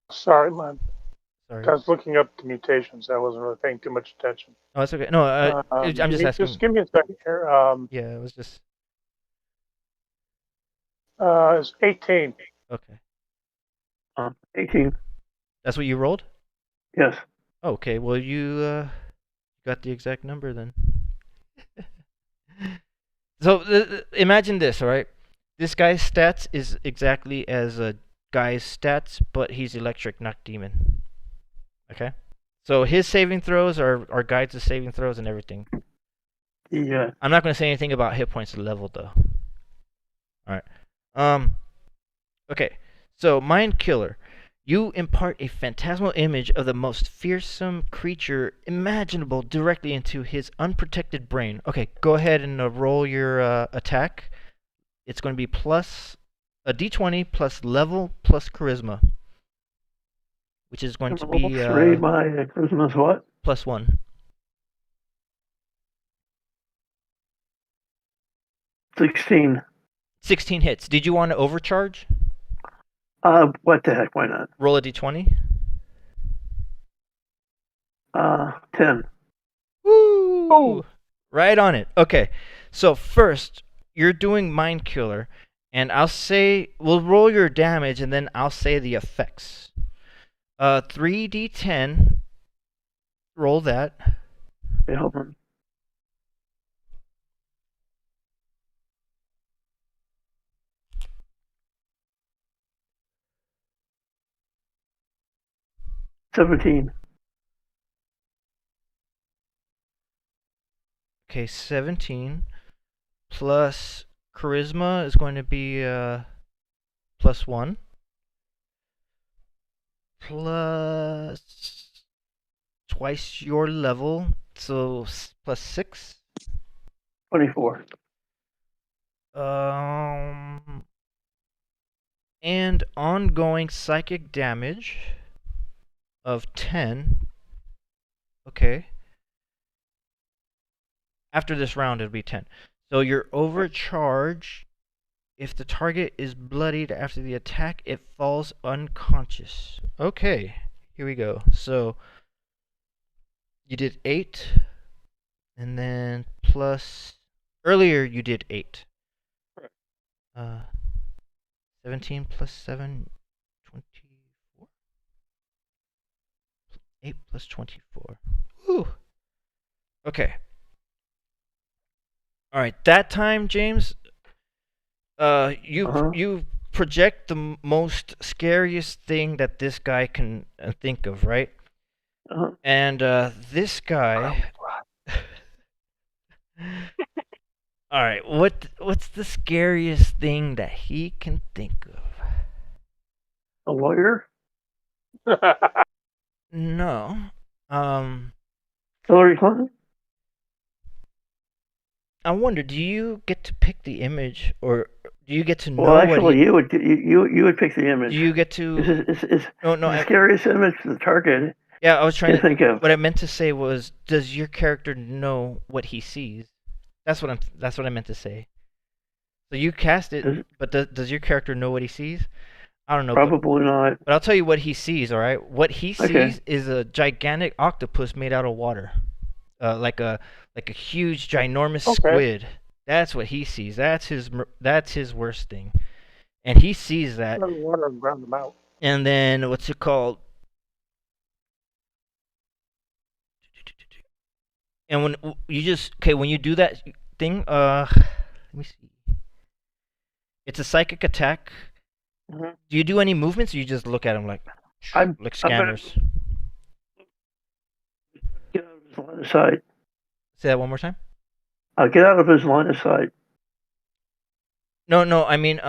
Sorry, man.
Sorry.
I was looking up the mutations. I wasn't really paying too much attention.
Oh, it's okay. No, I'm just asking.
Just give me a second here.
Yeah, it was just.
It's 18.
Okay.
18.
That's what you rolled?
Yes.
Okay, well you got the exact number then. So imagine this, all right? This guy's stats is exactly as a guy's stats, but he's electric, not demon. Okay? So his saving throws are guides' saving throws and everything.
Yeah.
I'm not going to say anything about hit points level though. All right. Okay. So Mind Killer. You impart a phantasmal image of the most fearsome creature imaginable directly into his unprotected brain. Okay, go ahead and roll your attack. It's going to be plus a d20 plus level plus charisma, which is going to be
3. My charisma is what?
+1.
16.
16 hits. Did you want to overcharge?
What the heck? Why not?
Roll a d20.
10.
Woo!
Oh.
Right on it. Okay. So first, you're doing Mind Killer, and we'll roll your damage, and then I'll say the effects. 3d10. Roll that.
Okay, hold on. $17.
Okay, 17 plus charisma is going to be +1 plus twice your level, so +6.
24.
And ongoing psychic damage of 10. Okay. After this round, it'll be 10. So your overcharge, if the target is bloodied after the attack, it falls unconscious. Okay, here we go. So you did 8, and then plus... Earlier you did 8. 17 plus 7, 24? 8 plus 24. Whew. Okay. All right, that time, James, you project the most scariest thing that this guy can think of, right? And this guy. All right, what's the scariest thing that he can think of?
A lawyer?
No.
Hillary Clinton?
I wonder, do you get to pick the image, or do you get to know
Well,
what
actually, you would pick the image.
Do you get to?
No, the scariest image to the target.
Yeah, I was trying to
think of.
What I meant to say was, does your character know what he sees? That's what I meant to say. So you cast it, but does your character know what he sees? I don't know.
Probably not.
But I'll tell you what he sees. All right, what he sees is a gigantic octopus made out of water, like a huge, ginormous squid. That's what he sees. That's his worst thing, and he sees that.
Water and ground them out.
And then what's it called? And when you do that thing, let me see. It's a psychic attack.
Mm-hmm.
Do you do any movements, or you just look at him like scanners?
Get out of his line of sight.
Say that one more time.
I'll get out of his line of sight.
No. I mean,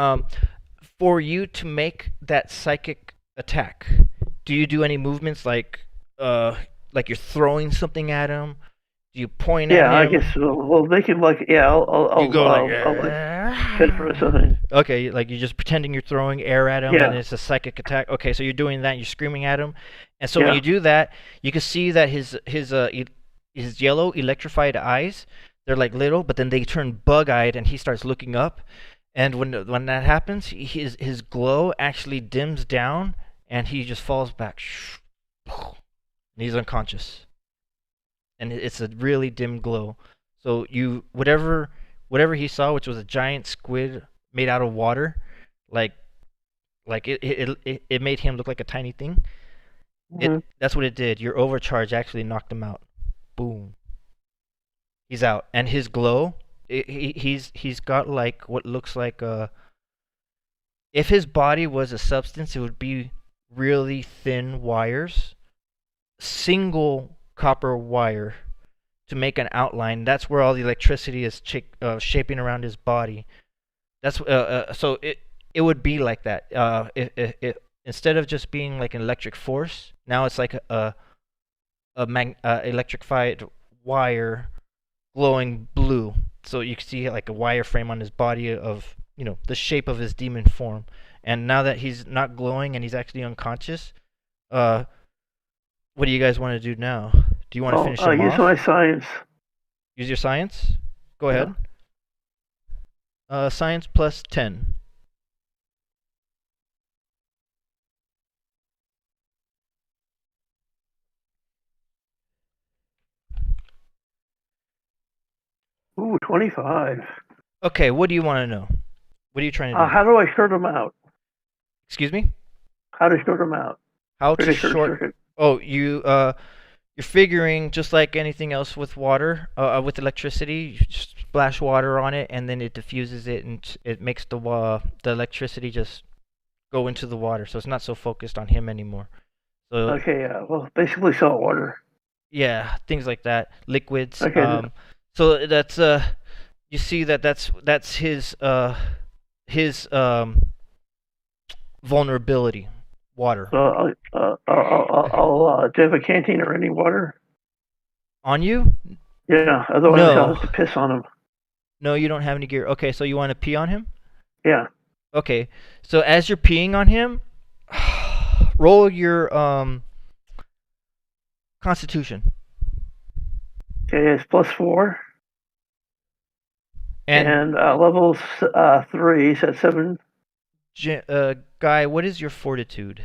for you to make that psychic attack, do you do any movements like you're throwing something at him? Do you point at him?
Yeah, I guess. Well, they can I'll
go
I'll hit for something.
Okay, like you're just pretending you're throwing air at him, and it's a psychic attack. Okay, so you're doing that. You're screaming at him, and so when you do that, you can see that his yellow electrified eyes, they're like little, but then they turn bug-eyed, and he starts looking up. And when that happens, his glow actually dims down, and he just falls back. And he's unconscious. And it's a really dim glow. So whatever he saw, which was a giant squid made out of water, like it made him look like a tiny thing. Mm-hmm. That's what it did. Your overcharge actually knocked him out. Boom. He's out, and his glow. He's got like what looks like a. If his body was a substance, it would be really thin wires, single copper wire, to make an outline. That's where all the electricity is shaping around his body. That's so it would be like that. It instead of just being like an electric force, now it's like a electrified wire glowing blue. So you can see like a wireframe on his body of, the shape of his demon form. And now that he's not glowing and he's actually unconscious, what do you guys want to do now? Do you want to finish him off?
Use my science.
Use your science? Go ahead. Science plus 10.
Ooh, 25.
Okay, what do you want to know? What are you trying to do?
How do I short him out?
Excuse me?
How to short him out?
How to short? Oh, you're figuring just like anything else with water, with electricity. You just splash water on it, and then it diffuses it, and it makes the electricity just go into the water, so it's not so focused on him anymore. So
well, basically salt water.
Yeah, things like that, liquids.
Okay.
So that's you see that's his vulnerability. Water.
I'll do you have a canteen or any water?
On you?
Yeah, otherwise I'll have to piss on him.
No, you don't have any gear. Okay, so you want to pee on him?
Yeah.
Okay, so as you're peeing on him, roll your Constitution.
Okay, it's +4.
And
And level's 3, so that's 7.
Guy, what is your Fortitude?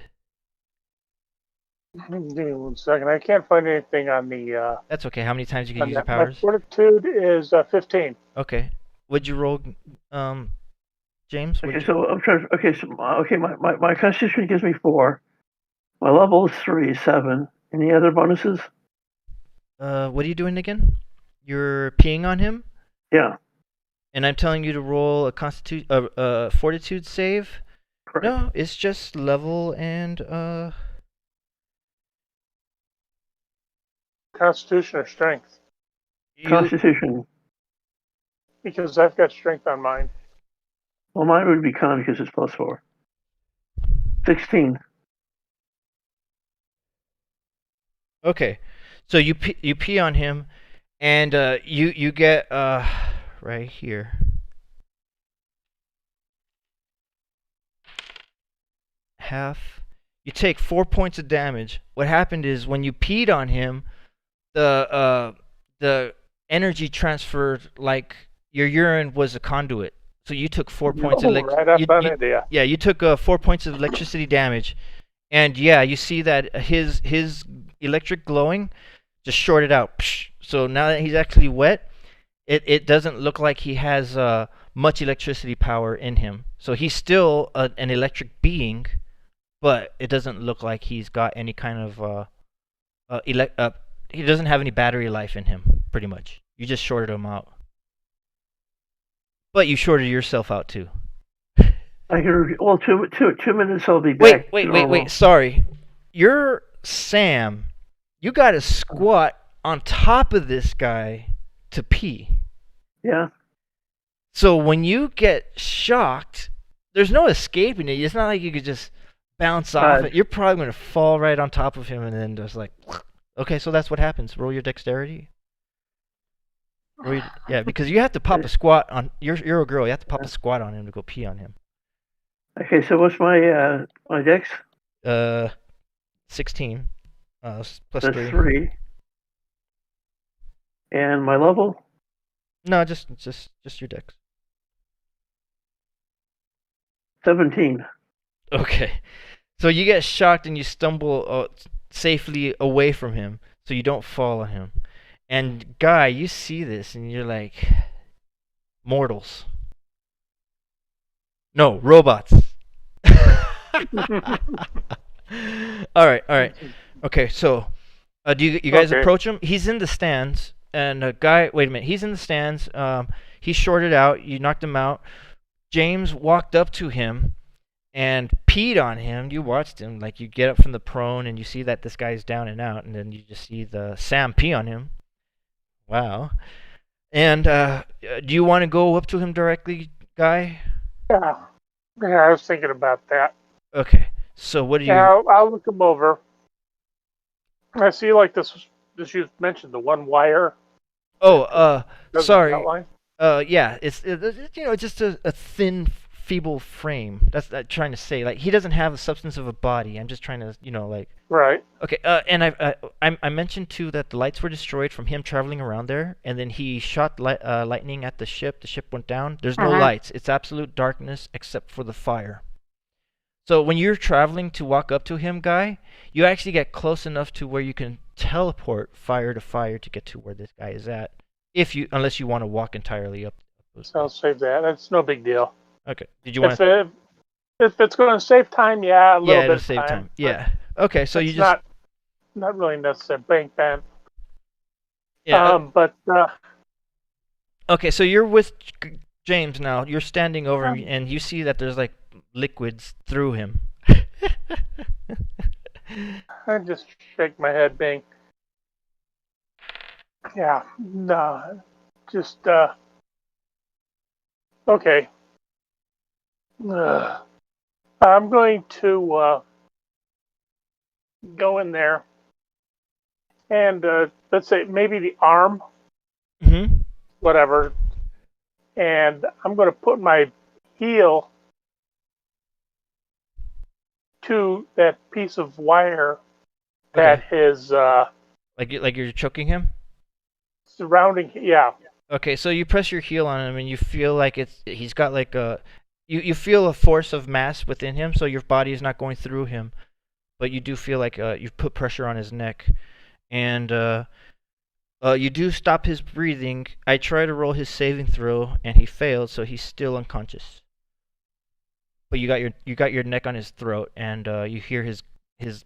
Give me 1 second. I can't find anything on the
That's okay. How many times you can
on
use your
that. My
powers?
fortitude is 15.
Okay. What'd you roll, James?
Okay,
What'd you...
so I'm trying. Okay, so my Constitution gives me 4. My level is 3, 7. Any other bonuses?
What are you doing again? You're peeing on him,
Yeah,
and I'm telling you to roll a Fortitude save.
correct.
No, it's just level and
Constitution or strength?
Constitution.
Because I've got strength on mine.
Well, mine would be con because it's +4. 16.
Okay, so you pee on him, and you get right here. Half. You take 4 points of damage. What happened is when you peed on him, the energy transferred like your urine was a conduit. So you took 4 points of
Right up on it, yeah.
yeah, you took 4 points of electricity damage, and yeah, you see that his electric glowing just shorted out. Psh. So now that he's actually wet, it doesn't look like he has much electricity power in him. So he's still an electric being, but it doesn't look like he's got any kind of he doesn't have any battery life in him. Pretty much, you just shorted him out. But you shorted yourself out too.
I can. Well, 2 minutes. I'll be back.
Wait. Sorry, you're Sam. You got to squat on top of this guy to pee.
Yeah.
So when you get shocked, there's no escaping it. It's not like you could just bounce off it. You're probably going to fall right on top of him and then just like, okay, so that's what happens. Roll your dexterity. Yeah, because you have to pop a squat on. You're a girl. You have to pop a squat on him to go pee on him.
Okay, so what's my my dex?
16. Plus
That's
3.
3. And my level?
No, just your dex.
17.
Okay. So you get shocked and you stumble safely away from him, so you don't fall on him. And Guy, you see this and you're like, mortals. No, robots. All right. Okay, so do you guys approach him? He's in the stands, and Guy, wait a minute. He's in the stands. He's shorted out. You knocked him out. James walked up to him and peed on him. You watched him. Like, you get up from the prone and you see that this guy's down and out, and then you just see the Sam pee on him. Wow. And do you want to go up to him directly, Guy?
Yeah, I was thinking about that.
Okay. So what do you...
Yeah, I'll look him over. I see, like, this you mentioned, the one wire.
Oh, sorry.
Outline.
Yeah, it's just a thin, feeble frame. That's what I'm trying to say. Like, he doesn't have the substance of a body. I'm just trying to, like...
Right.
Okay, and I mentioned, too, that the lights were destroyed from him traveling around there, and then he shot lightning at the ship. The ship went down. There's no lights. It's absolute darkness except for the fire. So when you're traveling to walk up to him, Guy, you actually get close enough to where you can teleport fire to fire to get to where this guy is at. Unless you want to walk entirely up.
So I'll save that. That's no big deal.
Okay. Did you want
to... If it's going to save time, yeah, a little bit
it'll
of
save time. Yeah. Okay, so you
just... Not really necessary. Bang.
Yeah.
But...
Okay, so you're with James now. You're standing over him, and you see that there's, like, liquids through him.
I just shake my head, being... Yeah, no, just, okay. I'm going to go in there and let's say maybe the arm,
Mm-hmm.
whatever, and I'm going to put my heel to that piece of wire that his
Like you're choking him.
surrounding. Yeah,
Okay, so you press your heel on him and you feel like he's got like a you feel a force of mass within him, so your body is not going through him, but you do feel like you've put pressure on his neck, and you do stop his breathing. I try to roll his saving throw and he failed, so he's still unconscious. But you got your neck on his throat, and you hear his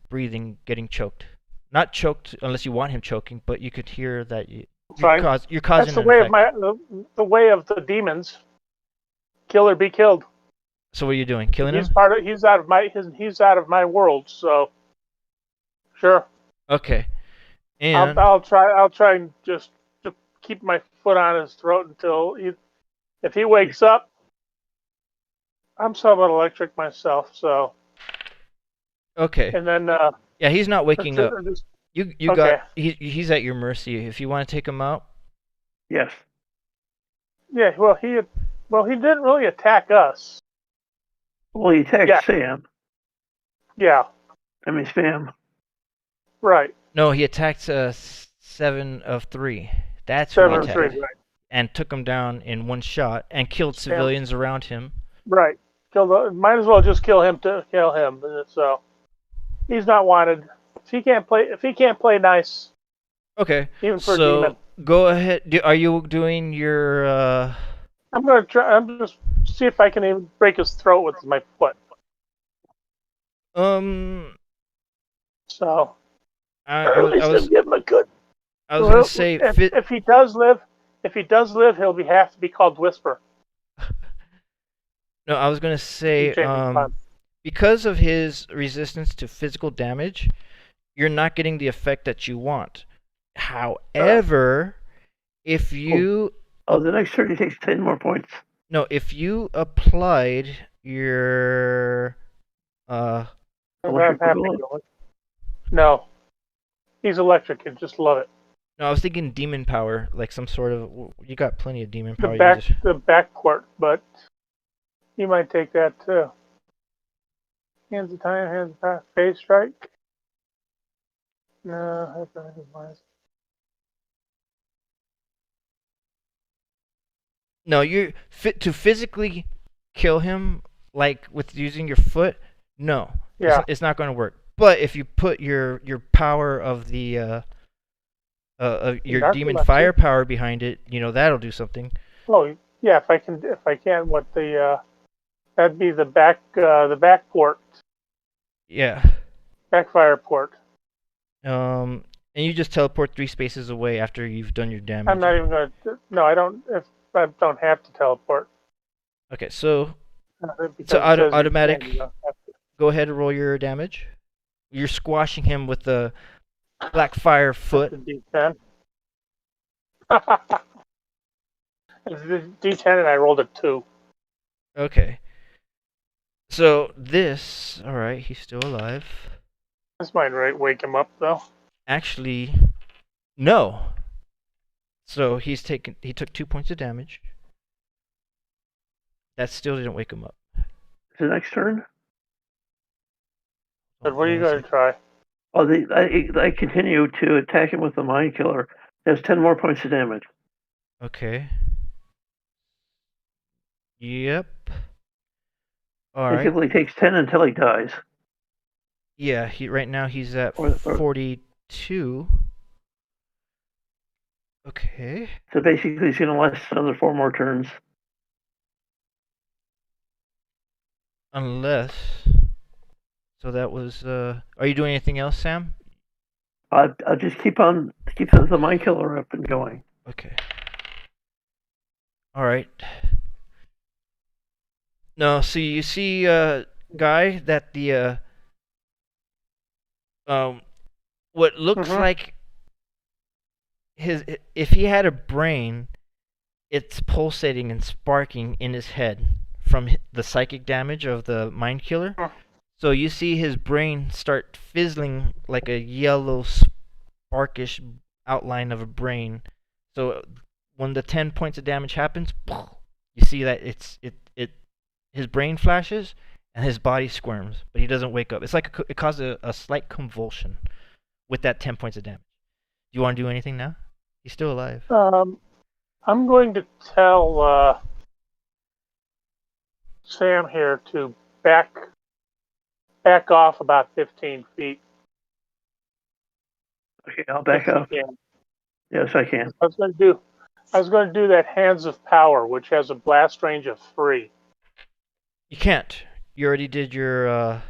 breathing getting choked. Not choked unless you want him choking, but you could hear that
fine.
you're causing
That's the
an
way
effect.
of the way of the demons. Kill or be killed.
So what are you doing? Killing him?
He's out of my world. So sure.
Okay. And
I'll try and just to keep my foot on his throat until if he wakes up. I'm somewhat electric myself, so
okay.
and then
Yeah, he's not waking up.
just,
You
okay.
got he's at your mercy. If you want to take him out.
Yes.
Yeah, well he didn't really attack us.
Well, he attacked
Yeah.
Sam.
Yeah,
I mean, Spam.
right.
No, he attacked 7 of 3. That's who he
7
attacked.
3, right.
And took him down in one shot and killed civilians around him.
Right. Might as well just kill him to kill him. So he's not wanted. If he can't play nice,
Okay.
even for a
So
demon.
go ahead. Are you doing your
I'm gonna try. I'm just see if I can even break his throat with my foot. So
I was
give him a good.
gonna say
if he does live, he'll have to be called Whisper.
no, I was gonna say
Fun.
because of his resistance to physical damage, you're not getting the effect that you want. However, if you
Oh, the next turn he takes 10 more points.
no, if you applied your
Electric
I'm happy
Boogaloo?
going. No, he's electric. You just love it.
no, I was thinking demon power, like some sort of. You got plenty of demon power. You just,
The back port, but you might take that too. Hands of time, hands of time, phase strike. No, that's not his minus.
no, you're fit to physically kill him, like with using your foot. No,
Yeah.
it's not going to work. But if you put your power of the your
Dark
demon
Electric.
firepower behind it, that'll do something.
Oh yeah, if I can, what the that'd be the back port,
Yeah.
backfire port.
And you just teleport 3 spaces away after you've done your damage.
I'm not even gonna. No, I don't. If I don't have to teleport.
Okay, so
Because
So
it says you
automatic.
can, you don't have to.
go ahead and roll your damage. You're squashing him with the black fire foot.
It's a D10. It's a D10 and I rolled a 2.
Okay. So this, all right, he's still alive.
This might wake him up though.
Actually, no. So he took 2 points of damage. That still didn't wake him up.
Is the next turn?
But what are you
Hold on
going to try?
Oh, I continue to attack him with the Mind Killer. It has 10 more points of damage.
Okay. Yep. All right.
Basically takes 10 until he dies.
Yeah, right now he's at
Or-
42. Okay.
So basically he's going to last another 4 more turns.
Unless. So that was. Are you doing anything else, Sam?
I'll just keep the Mind Killer up and going.
Okay. All right. No, so you see, guy, that the what looks
Mhm.
like if he had a brain, it's pulsating and sparking in his head from the psychic damage of the Mind Killer.
Huh.
So you see his brain start fizzling like a yellow sparkish outline of a brain. So when the 10 points of damage happens, You see that his brain flashes and his body squirms, but he doesn't wake up. It's like it causes a slight convulsion with that 10 points of damage. Do you want to do anything now? He's still alive.
I'm going to tell Sam here to back off about 15 feet.
Okay, I'll back up. Yes, I can.
I was going to do that Hands of Power, which has a blast range of 3.
You can't. You already did your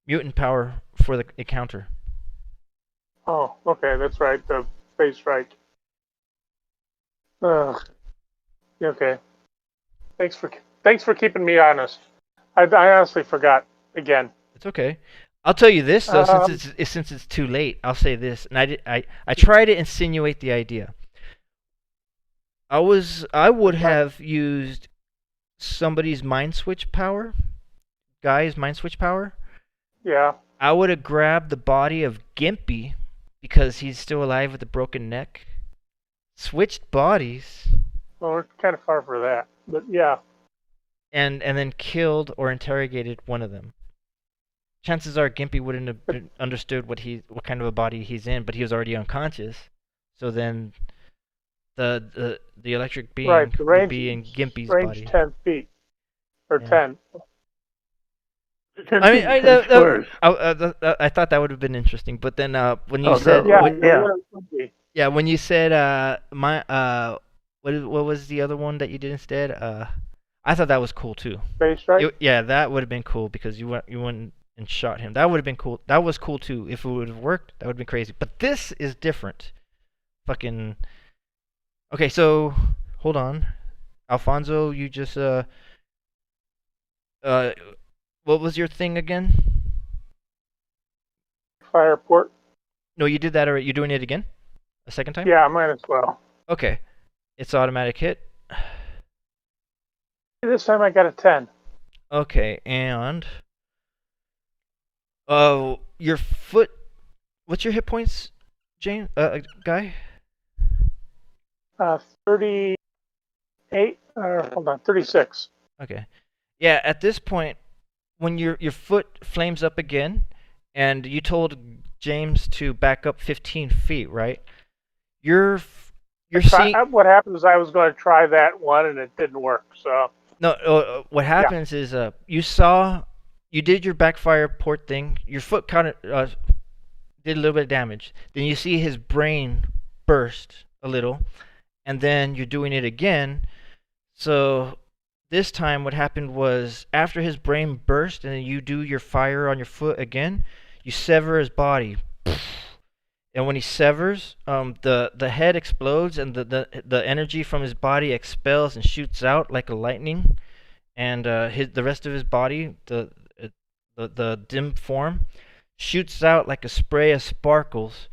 mutant power for the encounter.
Oh, okay, that's right. The face right. Okay. Thanks for keeping me honest. I honestly forgot again.
It's okay. I'll tell you this though, since it's too late. I'll say this, and I try to insinuate the idea. I would have used somebody's mind switch power, guy's mind switch power.
Yeah.
I would have grabbed the body of Gimpy because he's still alive with a broken neck. Switched bodies.
Well, we're kind of far for that, but yeah.
And then killed or interrogated one of them. Chances are Gimpy wouldn't have understood what kind of a body he's in, but he was already unconscious. So then the electric being would be in Gimpy's body.
10 feet. Or
Yeah.
10.
10
I mean,
feet, 10 squares.
I thought that would have been interesting, but then when you
Oh,
said
yeah.
when you said what was the other one that you did instead? I thought that was cool too.
Face right?
Yeah, that would have been cool because you went and shot him. That would have been cool. That was cool too. If it would have worked, that would have been crazy. But this is different. Fucking. Okay, so hold on, Alfonso. You just what was your thing again?
Fire port.
No, you did that already. You're doing it again? A second time?
Yeah, I might as well.
Okay. It's automatic hit.
This time I got a 10.
Okay, and your foot. What's your hit points, Jane? Guy?
38. Hold on, 36.
Okay. Yeah, at this point, when your foot flames up again, and you told James to back up 15 feet, right? You're seeing.
What happened is I was going to try that one and it didn't work. So
no. What happens is you did your backfire port thing. Your foot kind of did a little bit of damage. Then you see his brain burst a little, and then you're doing it again. So this time what happened was after his brain burst and then you do your fire on your foot again, you sever his body. And when he severs, the head explodes and the energy from his body expels and shoots out like a lightning, and the rest of his body, the dim form, shoots out like a spray of sparkles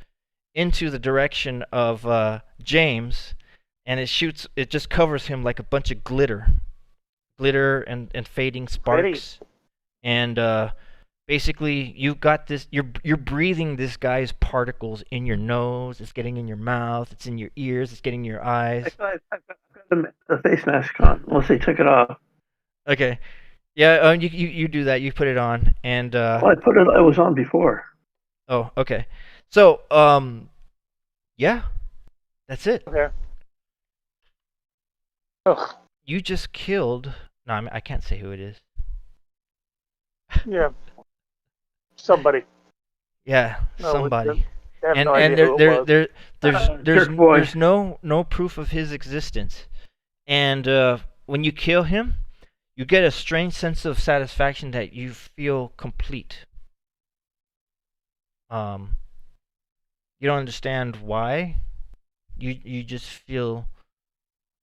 into the direction of James, and it just covers him like a bunch of glitter and fading sparks.
Pretty.
And basically you got this, you're breathing this guy's particles in your nose, it's getting in your mouth, it's in your ears, it's getting in your eyes.
I've got the face mask on, unless they took it off.
Okay. Yeah, you do that, you put it on, and
Well, I was on before.
oh, okay. So yeah, that's it.
okay. Ugh.
You just killed. No, I can't say who it is.
Yeah. Somebody.
Yeah,
No,
somebody.
I have
And
no
and
idea who it was.
there's no proof of his existence. And when you kill him, you get a strange sense of satisfaction that you feel complete. You don't understand why. You just feel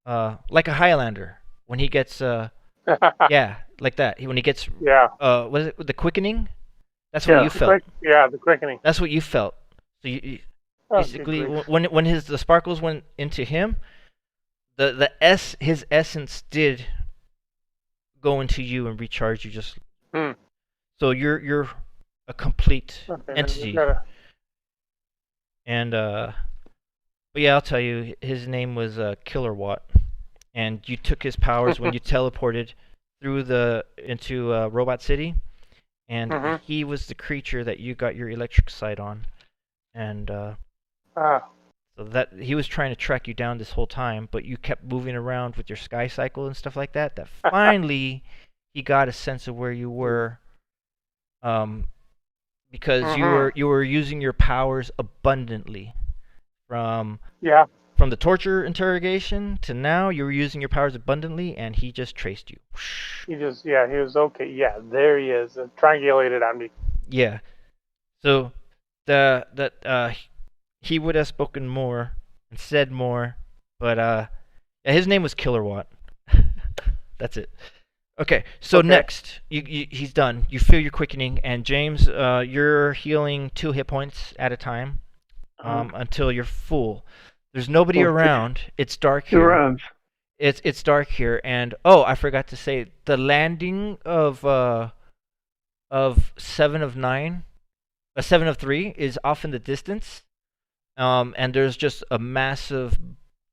like a Highlander when he gets yeah, like that. When he gets
Yeah.
what is it, the quickening? That's what you felt.
The quickening.
That's what you felt. So you
Oh,
basically
good grief.
when the sparkles went into him, his essence did go into you and recharge you just.
Hmm.
So you're a complete
Okay,
entity.
gotta-
And but yeah, I'll tell you, his name was Killer Watt. and you took his powers when you teleported into Robot City, and
Mhm.
he was the creature that you got your electric sight on, and
Ah,
so that he was trying to track you down this whole time, but you kept moving around with your sky cycle and stuff like that. That finally he got a sense of where you were, um, because
mhm.
you were using your powers abundantly from
Yeah,
from the torture interrogation to now. You were using your powers abundantly, and he just traced you.
he was okay. Yeah, there he is, and triangulated on me.
Yeah. So that he would have spoken more and said more, but yeah, his name was Killerwatt. That's it. Okay, so
Okay.
next, he's done. You feel your quickening, and James, you're healing 2 hit points at a time,
Uh,
until you're full. There's nobody
well,
around. It's dark
two
here.
rounds.
It's dark here, and oh, I forgot to say the landing of 7 of 9, a 7 of 3 is off in the distance, and there's just a massive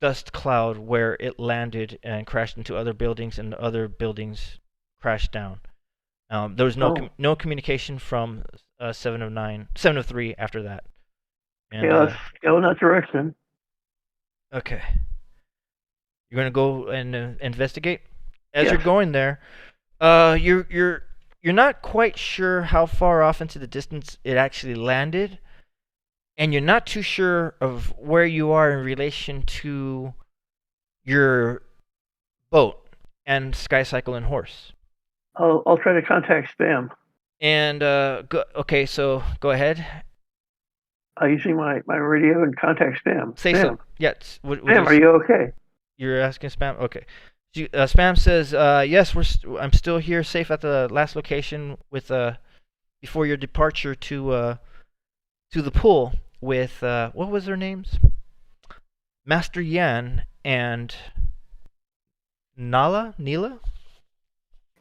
dust cloud where it landed and crashed into other buildings, and other buildings crashed down. There was
Oh,
no communication from 7 of 9, 7 of 3 after that. And
yeah, let's go in that direction.
okay, you're gonna go and investigate. As you're
Yes.
going there, you're not quite sure how far off into the distance it actually landed, and you're not too sure of where you are in relation to your boat and Sky Cycle and Horse.
I'll try to contact spam.
And okay, so go ahead.
Using my radio and contact spam.
Say so.
Spam.
Yes. What do
Spam,
you
are you okay?
You're asking spam? Okay. Spam says, yes, I'm still here, safe at the last location with before your departure to the pool with what was their names? Master Yan and Neela.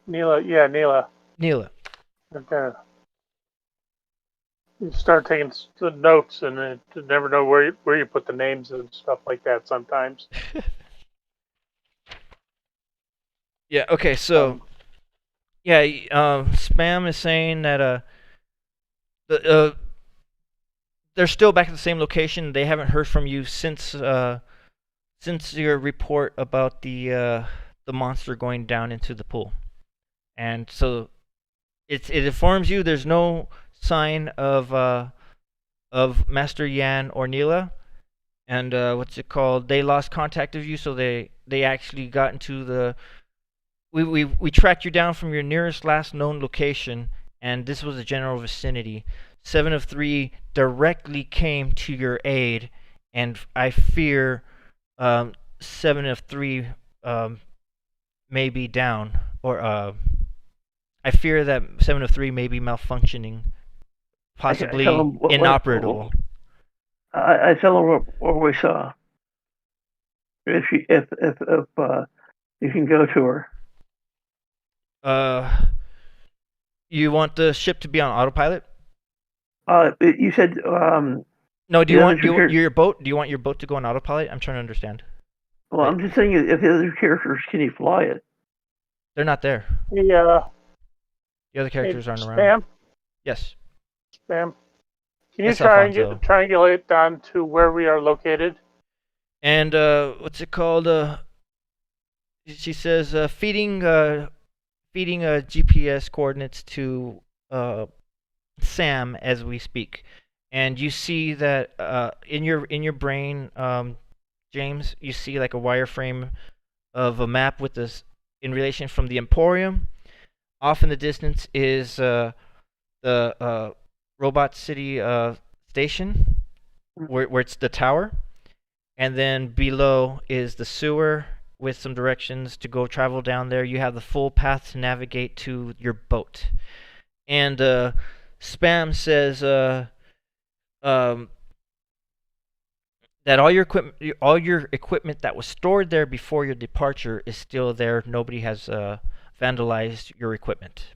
Neela, yeah, Neela.
Neela.
Okay. You start taking the notes, and you never know where you put the names and stuff like that. Sometimes.
Yeah. Okay. So
Um,
yeah, spam is saying that the, they're still back at the same location. They haven't heard from you since your report about the monster going down into the pool, and so it informs you there's no sign of Master Yan or Neela, and what's it called? They lost contact of you, so they actually got into the we tracked you down from your nearest last known location, and this was the general vicinity. 7 of 3 directly came to your aid, and I fear 7 of 3 may be down, or I fear that 7 of 3 may be malfunctioning,
I tell
possibly
them
inoperable.
I tell them what we saw. If you can go to her.
You want the ship to be on autopilot?
You said
No, do you
the other
want
two characters.
your boat? Do you want your boat to go on autopilot? I'm trying to understand.
Well, I'm just saying if the other characters can you fly it?
They're not there.
the
The other
hey,
characters aren't around.
spam,
Yes.
spam. Can you
Yes, Alfonso.
triangulate down to where we are located?
And what's it called? She says feeding GPS coordinates to Sam as we speak, and you see that in your brain, James, you see like a wireframe of a map with this in relation from the Emporium. Off in the distance is the Robot City station, where it's the tower, and then below is the sewer with some directions to go travel down there. You have the full path to navigate to your boat. And Spam says um, that all your equipment that was stored there before your departure is still there. Nobody has vandalized your equipment.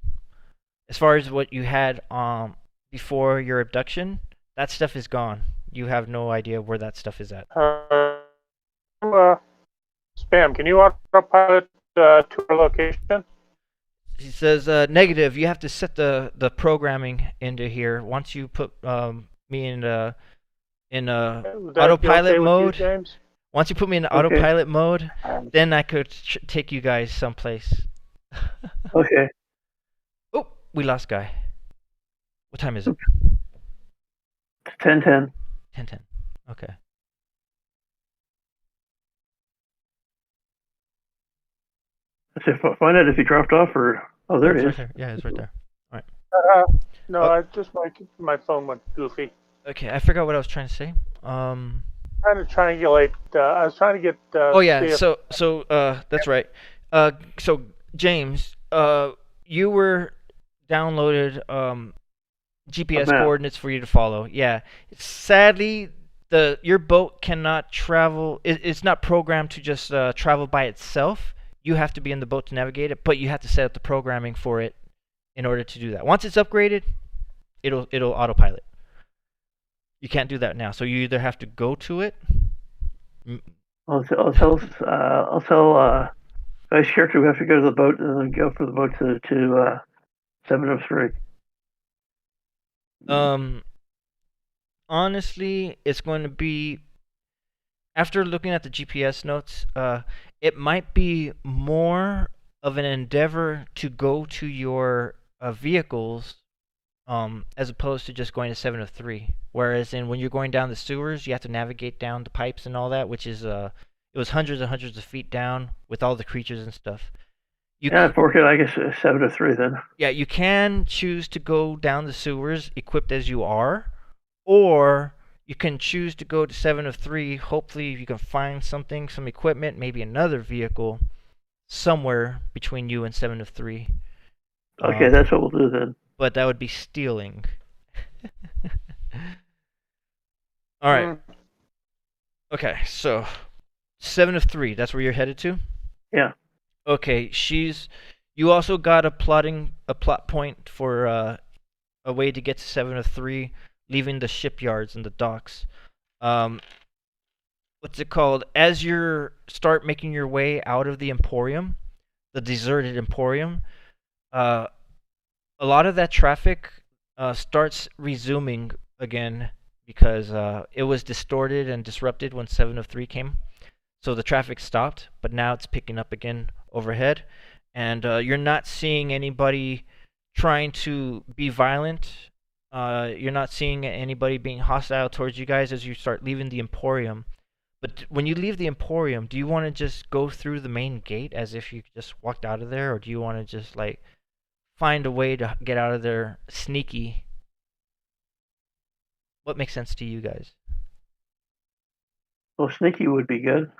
As far as what you had before your abduction, that stuff is gone. You have no idea where that stuff is at.
Uh, Spam, can you autopilot to our location?
He says, negative. You have to set the programming into here. Once you put me in
Would that be
autopilot
okay with
mode.
you, James?
Once you put me in
Okay.
autopilot mode, then I could take you guys someplace.
Okay.
Oh, we lost Guy. What time is it?
10:10.
10:10. Okay.
Let's see, find out if he dropped off or. Oh, there
it's
he
right
is.
there. Yeah, it's right there.
No,
Oh.
I just my phone went goofy.
Okay, I forgot what I was trying to say.
Trying to triangulate. I was trying to get.
Oh yeah,
see if-
so that's right. So James, you were downloaded GPS
A map.
coordinates for you to follow. Yeah. Sadly, your boat cannot travel. It's not programmed to just travel by itself. You have to be in the boat to navigate it, but you have to set up the programming for it in order to do that. Once it's upgraded, it'll autopilot. You can't do that now, so you either have to go to it.
I'll tell Guy's character we have to go to the boat and then go for the boat to 703.
Honestly, it's going to be, after looking at the GPS notes, it might be more of an endeavor to go to your vehicles, as opposed to just going to 703. Whereas when you're going down the sewers, you have to navigate down the pipes and all that, which is it was hundreds and hundreds of feet down with all the creatures and stuff.
Yeah, for it, I guess 703 then.
Yeah, you can choose to go down the sewers equipped as you are, or you can choose to go to 703. Hopefully, you can find something, some equipment, maybe another vehicle somewhere between you and 703.
Okay, that's what we'll do then.
But that would be stealing. All right. Okay, so 703. That's where you're headed to.
Yeah.
Okay, you also got a plot point for a way to get to 703, leaving the shipyards and the docks. What's it called? As you start making your way out of the Emporium, the deserted Emporium, a lot of that traffic starts resuming again because it was distorted and disrupted when 703 came. So the traffic stopped, but now it's picking up again overhead, and you're not seeing anybody trying to be violent. You're not seeing anybody being hostile towards you guys as you start leaving the Emporium. But when you leave the Emporium, do you want to just go through the main gate as if you just walked out of there, or do you want to just like find a way to get out of there sneaky? What makes sense to you guys?
Well, sneaky would be good.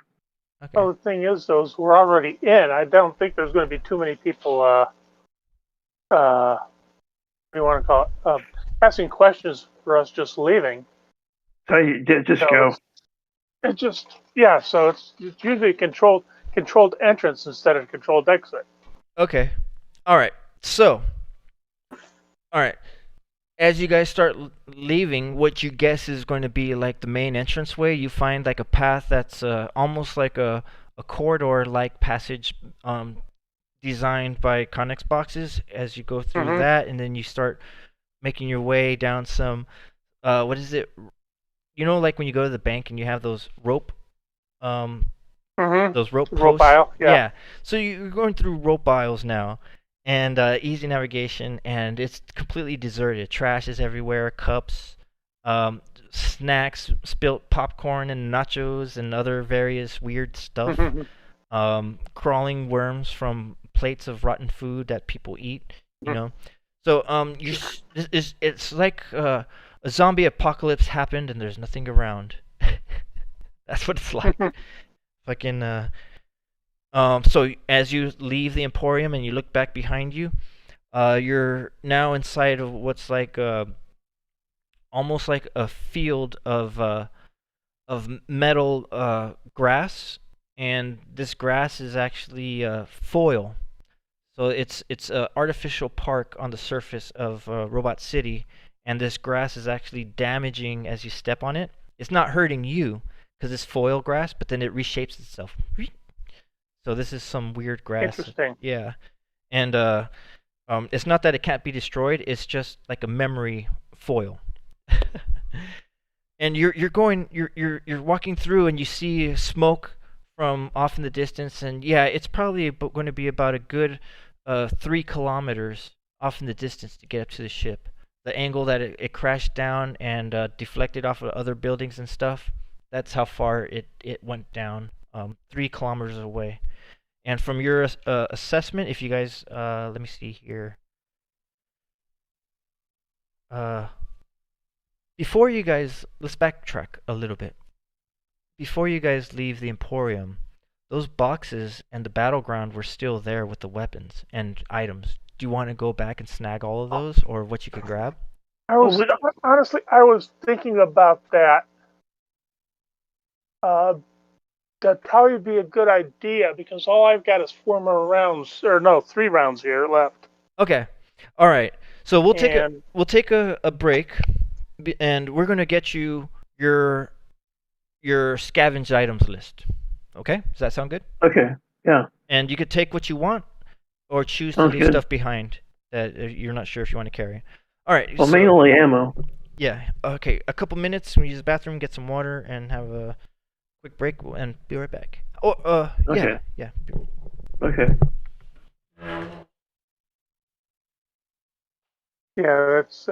Okay.
Well, the thing is, though, is we're already in. I don't think there's going to be too many people. What do you want to call it? Asking questions for us just leaving.
So you just
So
go.
It just So it's usually a controlled entrance instead of controlled exit.
Okay. All right. So, all right. As you guys start leaving, what you guess is going to be like the main entranceway, you find like a path that's almost like a corridor-like passage designed by Connex boxes. As you go through that, and then you start making your way down some, what is it? You know, like when you go to the bank and you have those rope, those rope posts.
aisle, yeah.
So you're going through rope aisles now, and easy navigation, and it's completely deserted. Trash is everywhere, cups, snacks, spilt popcorn and nachos and other various weird stuff. Crawling worms from plates of rotten food that people eat. You know, so it's like a zombie apocalypse happened and there's nothing around. That's what it's like. Fucking so as you leave the Emporium and you look back behind you, you're now inside of what's like almost like a field of metal grass, and this grass is actually foil. So it's a artificial park on the surface of Robot City, and this grass is actually damaging as you step on it. It's not hurting you because it's foil grass, but then it reshapes itself. So this is some weird grass.
Interesting.
Yeah, and it's not that it can't be destroyed. It's just like a memory foil. And you're walking through and you see smoke from off in the distance, and yeah, it's probably going to be about a good 3 kilometers off in the distance to get up to the ship. The angle that it crashed down and deflected off of other buildings and stuff, that's how far it went down, 3 kilometers away. And from your assessment, if you guys, let me see here. Uh, Before you guys, let's backtrack a little bit. Before you guys leave the Emporium, those boxes and the battleground were still there with the weapons and items. Do you want to go back and snag all of those, or what you can grab?
Honestly, I was thinking about that. Uh, that'd probably be a good idea because all I've got is 4 more rounds, or no, 3 rounds here left.
Okay, all right. So we'll take
And
a break, and we're gonna get you your scavenged items list. Okay, does that sound good?
Okay. Yeah.
And you could take what you want, or choose to
Sounds
leave
good.
stuff behind that you're not sure if you want to carry. All right.
Well,
so,
mainly ammo.
yeah. Okay. A couple minutes. We use the bathroom, get some water, and have a quick break, and be right back. Oh,
Okay.
yeah.
Okay.
yeah, that's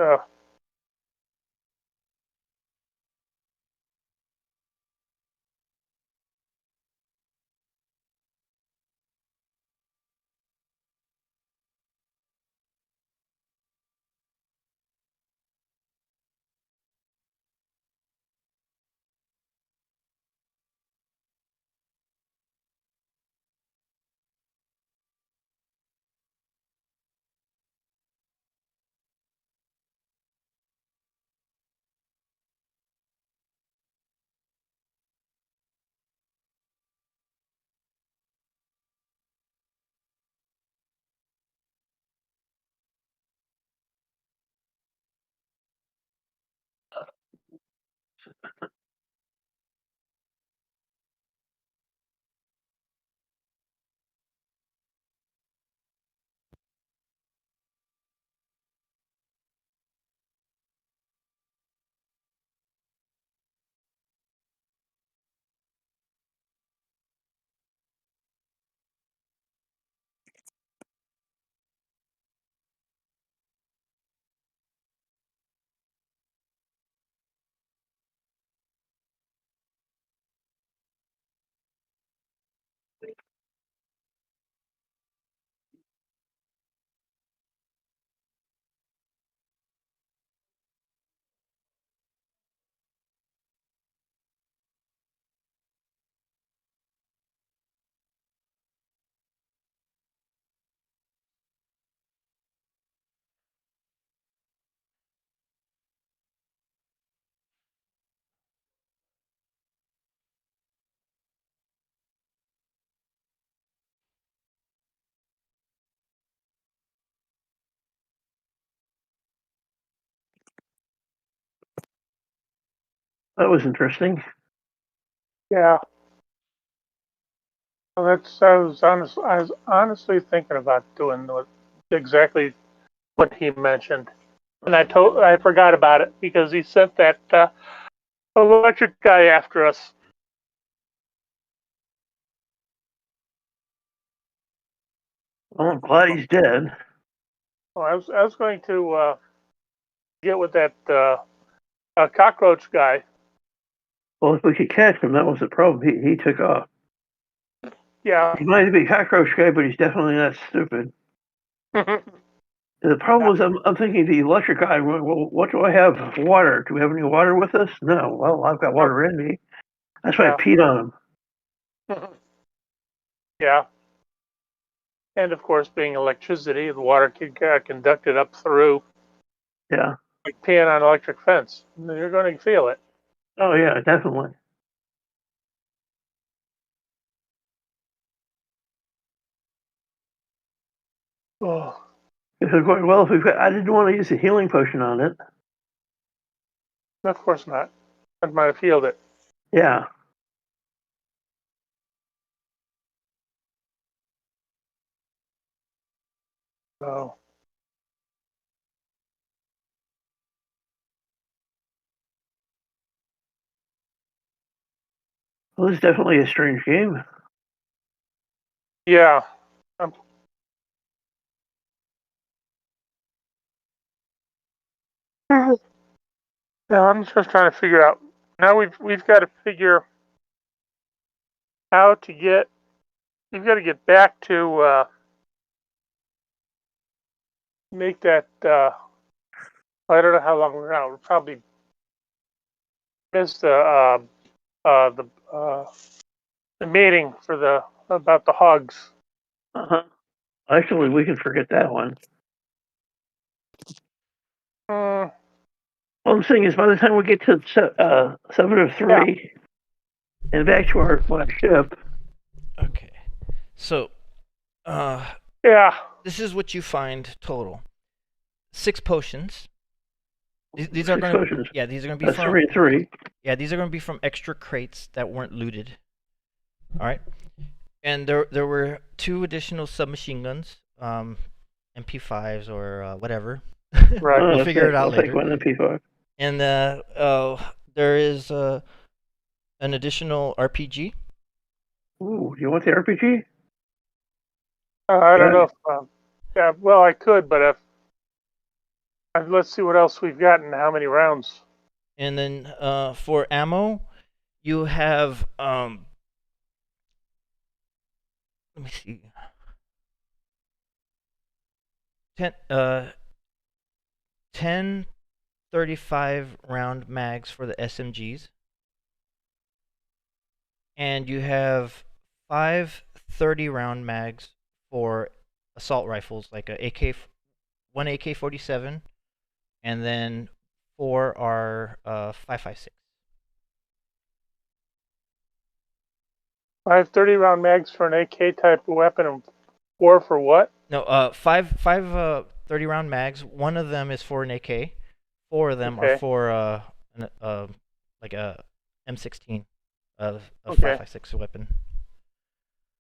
That was interesting.
yeah. Well, I was honestly thinking about doing exactly what he mentioned, and I forgot about it because he sent that electric guy after us.
Well, I'm glad he's dead.
Well, I was going to get with that cockroach guy.
Well, if we could catch him, that was the problem. He took off.
Yeah.
He might be a cockroach guy, but he's definitely not stupid. The problem is, I'm thinking the electric guy. Well, what do I have? Water. Do we have any water with us? No. Well, I've got water in me. That's why I peed on him.
yeah. And of course, being electricity, the water can conduct it up through,
Yeah.
like peeing on an electric fence. You're going to feel it.
Oh yeah, definitely.
Oh,
If we're going well, if we've got, I didn't want to use a healing potion on it.
of course not. I might have healed it.
Yeah.
So,
Well, this is definitely a strange game.
yeah. Yeah, I'm just trying to figure out. Now we've got to figure how to get. We've got to get back to make that. I don't know how long we're out. We'll probably miss the the meeting for the about the hogs.
Uh-huh. Actually, we can forget that one.
Mm,
Well, the thing is, by the time we get to 7 of 3 and back to our ship,
Okay. So,
yeah.
this is what you find total: 6 potions. These are
6
going.
potions.
Yeah, these are going to be
That's
from.
3 and 3.
Yeah, these are going to be from extra crates that weren't looted. All right. And there were 2 additional submachine guns, MP5s or whatever.
Right.
We'll figure it out
I'll
later.
take one of the P5.
And there is an additional RPG.
Ooh, you want the RPG?
I don't
Yeah.
know if. Yeah. Well, I could, but if. Let's see what else we've got and how many rounds.
And then for ammo, you have let me see. 10 35 round mags for the SMGs. And you have 5 30 round mags for assault rifles, like one AK-47, and then 4 are 5.56.
5 30-round mags for an AK type of weapon and 4 for what?
No, 5 30 round mags. One of them is for an AK. 4 of them are
Okay.
for like a M16, a
Okay.
5.56 weapon.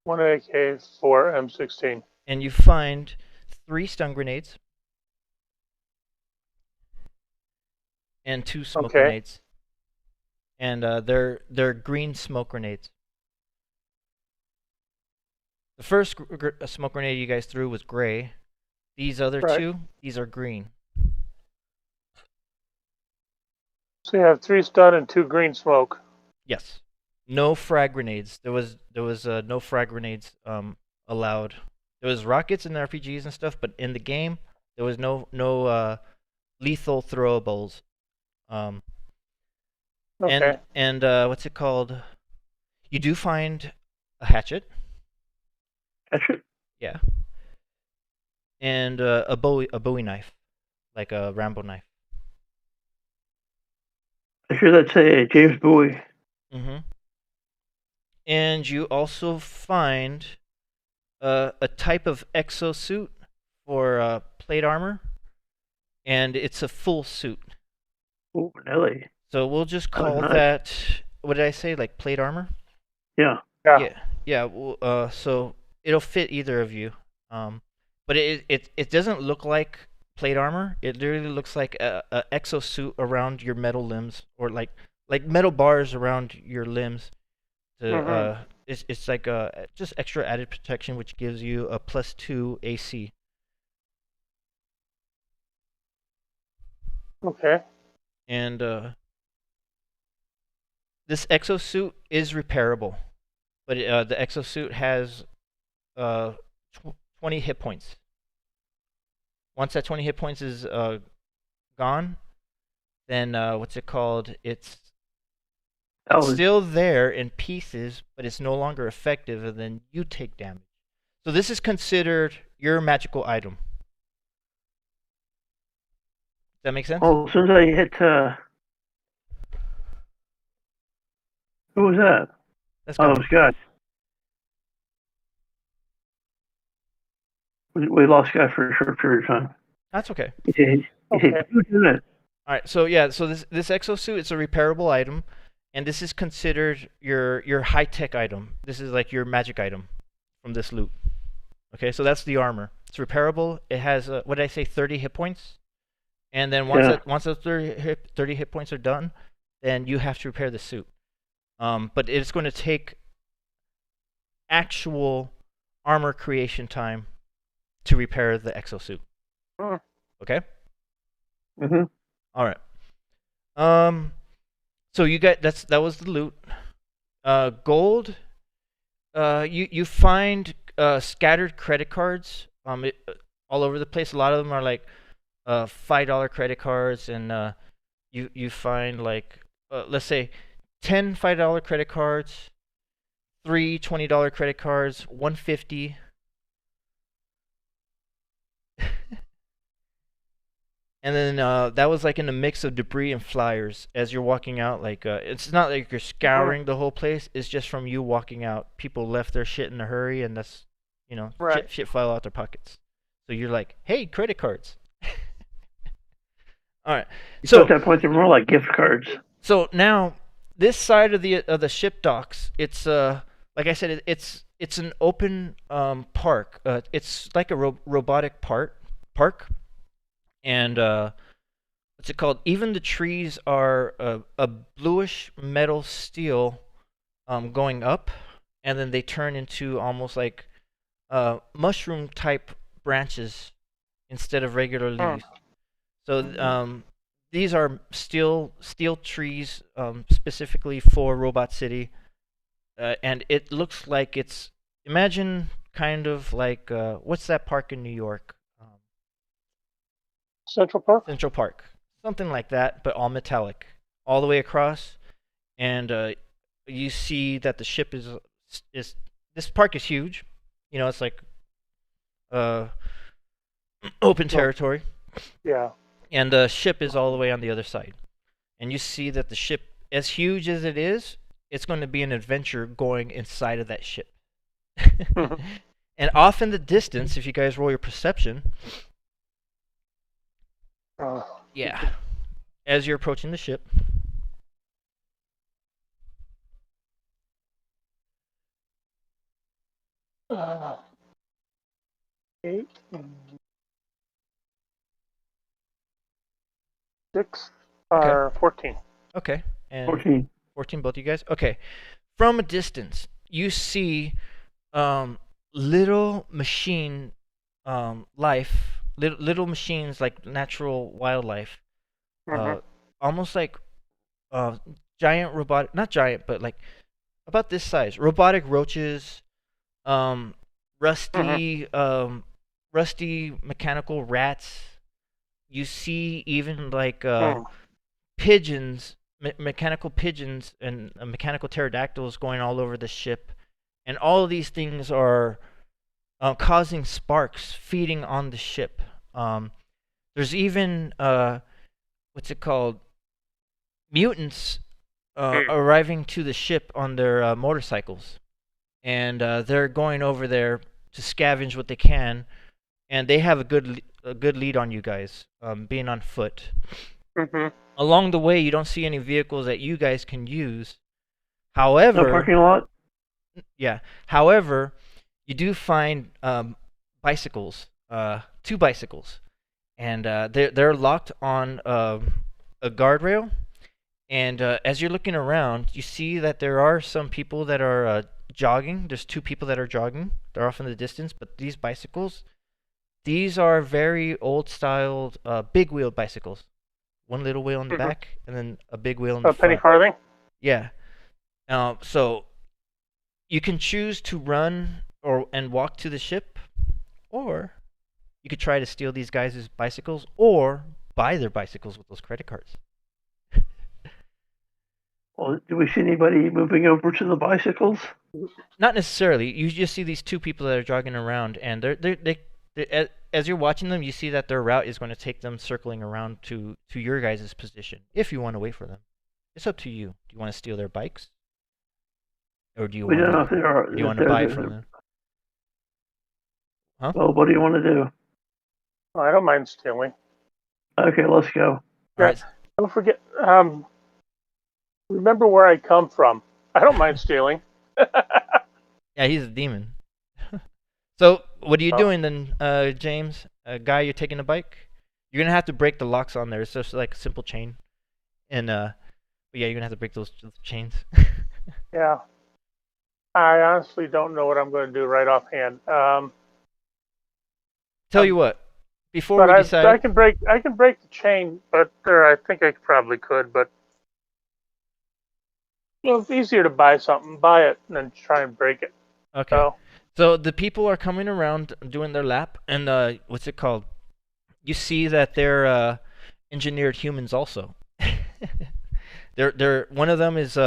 1 AK, 4 M16.
And you find 3 stun grenades and 2 smoke
Okay.
grenades. And they're green smoke grenades. The first smoke grenade you guys threw was gray. These other
Right.
2, these are green.
So you have 3 stun and 2 green smoke.
Yes. No frag grenades. There was no frag grenades allowed. There was rockets and RPGs and stuff, but in the game there was no lethal throwables.
Okay.
And what's it called? You do find a hatchet.
Hatchet?
Yeah. And a Bowie knife, like a Rambo knife.
I sure that's a James Bowie.
Mm-hmm. And you also find a type of exosuit for plate armor, and it's a full suit.
Ooh, Nelly.
So we'll just call
nice.
that. What did I say? Like plate armor?
Yeah.
Yeah. Well, so it'll fit either of you. But it doesn't look like plate armor. It literally looks like a exosuit around your metal limbs, or like metal bars around your limbs. To it's like just extra added protection, which gives you a +2 AC.
Okay.
And this exosuit is repairable, but the exosuit has 20 hit points. Once that 20 hit points is gone, then what's it called? It's still there in pieces, but it's no longer effective, and then you take damage. So this is considered your magical item. Does that make sense?
Oh, as soon as I hit, who was that?
That's
Oh,
good.
it was Scott. We lost Scott for a short period of time.
That's okay.
He said,
Okay.
"Who did it?"
All right. So yeah. So this exosuit is a repairable item, and this is considered your high tech item. This is like your magic item from this loot. Okay. So that's the armor. It's repairable. It has what did I say, 30 hit points, and then once those 30 hit points are done, then you have to repair the suit. But it's going to take actual armor creation time to repair the exosuit. Okay.
Mm-hmm.
All right. So you got that was the loot. Gold. You find scattered credit cards all over the place. A lot of them are like $5 credit cards, and you find like let's say 10 $5 credit cards, 3 $20 credit cards, 150. And then that was like in a mix of debris and flyers as you're walking out. Like it's not like you're scouring the whole place. It's just from you walking out. People left their shit in a hurry, and that's
Right.
shit fell out their pockets. So you're like, hey, credit cards. All right.
So at that point, they're more like gift cards.
So now this side of the ship docks, it's like I said, it's an open park. It's like a robotic park. And what's it called? Even the trees are a bluish metal steel going up, and then they turn into almost like mushroom type branches instead of regular leaves. So these are steel trees specifically for Robot City, and it looks like imagine kind of like what's that park in New York?
Central Park.
Central Park, something like that, but all metallic, all the way across. And you see that the ship is this park is huge. It's like open territory.
Yeah.
And the ship is all the way on the other side. And you see that the ship, as huge as it is, it's going to be an adventure going inside of that ship. And off in the distance, if you guys roll your perception, yeah, as you're approaching the ship,
Eight, 6, or 14.
okay, and
14.
14, both of you guys. Okay, from a distance, you see little machine life, little machines like natural wildlife, almost like giant robotic, not giant, but like about this size, robotic roaches, rusty mechanical rats. You see even like pigeons, mechanical pigeons, and mechanical pterodactyls going all over the ship, and all of these things are causing sparks, feeding on the ship. There's even what's it called? Mutants arriving to the ship on their motorcycles, and they're going over there to scavenge what they can, and they have a good lead on you guys, being on foot. Along the way, you don't see any vehicles that you guys can use. However,
No parking lot?
yeah. However, you do find bicycles, 2 bicycles, and they're locked on a guardrail. And as you're looking around, you see that there are some people that are jogging. There's 2 people that are jogging. They're off in the distance, but these bicycles, these are very old-styled big-wheeled bicycles. 1 little wheel in the back, and then a big wheel in the
penny
front.
farthing.
Yeah. So you can choose to run and walk to the ship, or you could try to steal these guys' bicycles, or buy their bicycles with those credit cards.
Well, do we see anybody moving over to the bicycles?
Not necessarily. You just see these 2 people that are jogging around, and they as you're watching them, you see that their route is going to take them circling around to your guys' position. If you want to wait for them, it's up to you. Do you want to steal their bikes, or do you
We don't know
want
if they are.
to buy from them? Huh?
Well, what do you want to do?
I don't mind stealing.
Okay, let's go.
All right.
Don't forget. Remember where I come from. I don't mind stealing.
Yeah, he's a demon. So what are you
Oh.
doing then, James? Guy, you're taking a bike? You're gonna have to break the locks on there. It's just like a simple chain, and but yeah, you're gonna have to break those chains.
Yeah. I honestly don't know what I'm going to do right offhand.
Tell you what, before
But
we
I
decide,
can break the chain, but I think I probably could. But it's easier to buy something, buy it, than try and break it.
okay.
So
So the people are coming around doing their lap, and what's it called? You see that they're engineered humans also. They're one of them is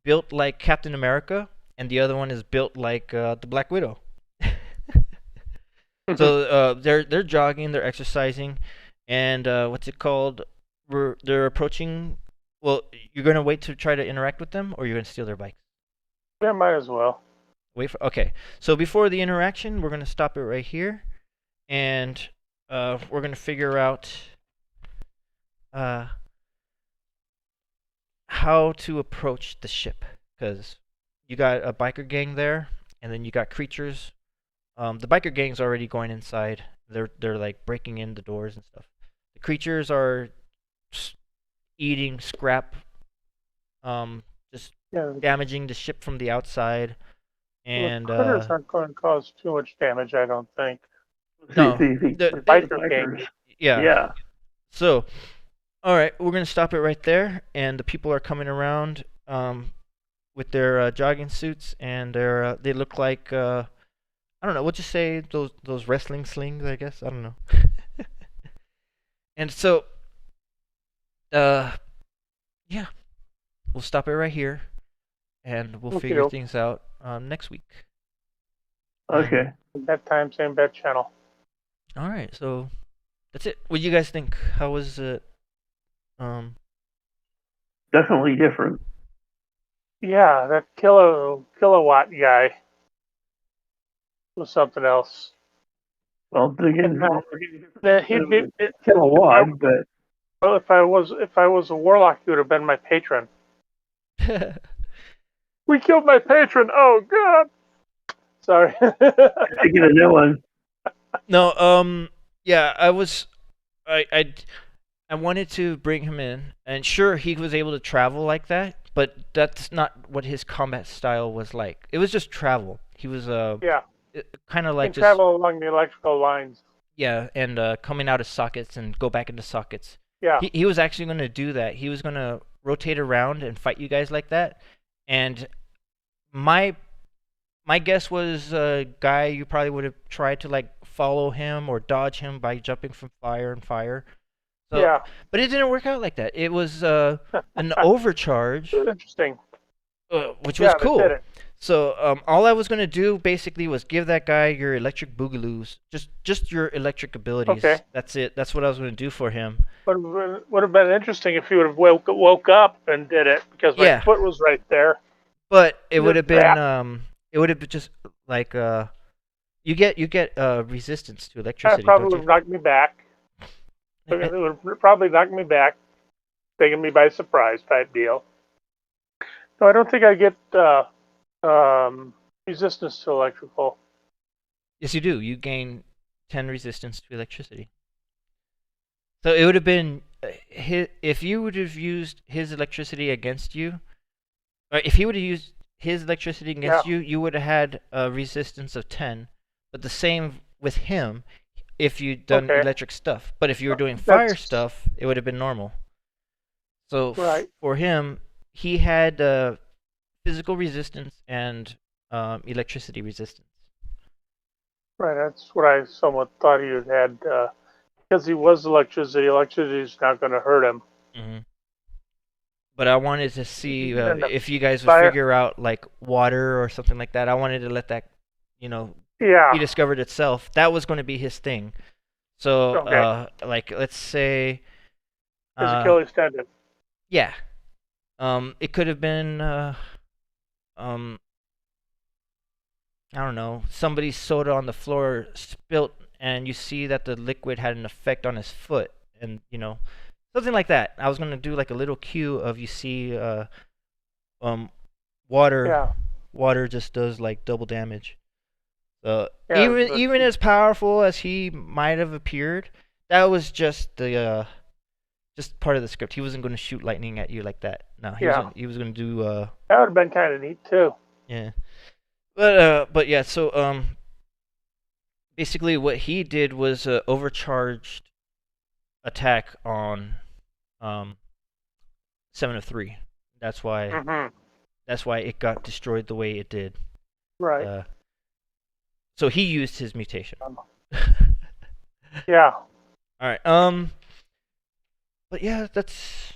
built like Captain America, and the other one is built like the Black Widow. So they're jogging, they're exercising, and what's it called? They're approaching. Well, you're gonna wait to try to interact with them, or you're gonna steal their bikes.
yeah, might as well.
Wait for. Okay, so before the interaction, we're gonna stop it right here, and we're gonna figure out uh, how to approach the ship, because you got a biker gang there, and then you got creatures. The biker gang's already going inside. They're like breaking in the doors and stuff. The creatures are eating scrap, just
Yeah,
damaging the ship from the outside, and
the critters aren't going to cause too much damage, I don't think.
No,
The
the
biker gang.
bikers.
yeah.
Yeah.
So, all right, we're gonna stop it right there, and the people are coming around with their jogging suits, and they look like I don't know. We'll just say those wrestling slings, I guess. I don't know. And so, yeah, we'll stop it right here, and we'll figure
Okey-doke.
things out next week.
Okay.
Bet time, same bet channel.
All right, so that's it. What do you guys think? How was it?
Definitely different.
Yeah, that kilowatt guy was something else.
Well, again,
He'd be,
kilowatt, but
well, if I was a warlock, he would have been my patron. We killed my patron. Oh God. Sorry.
to get a new one.
No, yeah, I wanted to bring him in, and sure, he was able to travel like that, but that's not what his combat style was like. It was just travel. He was
Yeah,
kind of
can
like just
travel along the electrical lines.
yeah, and coming out of sockets and go back into sockets.
Yeah,
He was actually going to do that. He was going to rotate around and fight you guys like that, and my guess was a guy you probably would have tried to like follow him or dodge him by jumping from fire and fire. So,
yeah.
but it didn't work out like that. It was an overcharge,
Interesting.
which
Yeah,
was
they
cool.
did it.
So all I was gonna do basically was give that guy your electric boogaloos, just your electric abilities.
Okay.
That's it. That's what I was gonna do for him.
Would have been interesting if you would have woke up and did it because my
Yeah.
foot was right there.
But it
Just
would have been
that.
it would have been just like you get resistance to
That
electricity,
probably
don't
would
you?
have knocked me back. It would have probably knocked me back, taken me by surprise type deal. No, I don't think I get resistance to electrical.
Yes, you do. You gain 10 resistance to electricity. So it would have been if you would have used his electricity against you, or if he would have used his electricity against
Yeah.
you, you would have had a resistance of 10. But the same with him if you'd done
Okay.
electric stuff. But if you were doing fire
That's-
stuff, it would have been normal. So
Right.
for him, he had physical resistance and electricity resistance.
Right, that's what I somewhat thought he had because he was electricity. Electricity is not going to hurt him.
Hmm. But I wanted to see
And the
if you guys would
fire-
figure out like water or something like that. I wanted to let that,
Yeah,
he discovered itself. That was going to be his thing. So,
Okay.
like, let's say,
his Achilles tendon.
yeah, it could have been, I don't know, somebody's soda on the floor spilt, and you see that the liquid had an effect on his foot, and something like that. I was gonna do like a little cue of you see, water.
Yeah,
Water just does like double damage. So
Yeah,
even as powerful as he might have appeared, that was just the just part of the script. He wasn't going to shoot lightning at you like that. No, he was going to do
that would have been kind of neat too.
yeah. But yeah, so basically what he did was overcharged attack on 7 of 3. That's why
Mm-hmm.
that's why it got destroyed the way it did.
Right.
So he used his mutation.
Yeah.
All right. But yeah, that's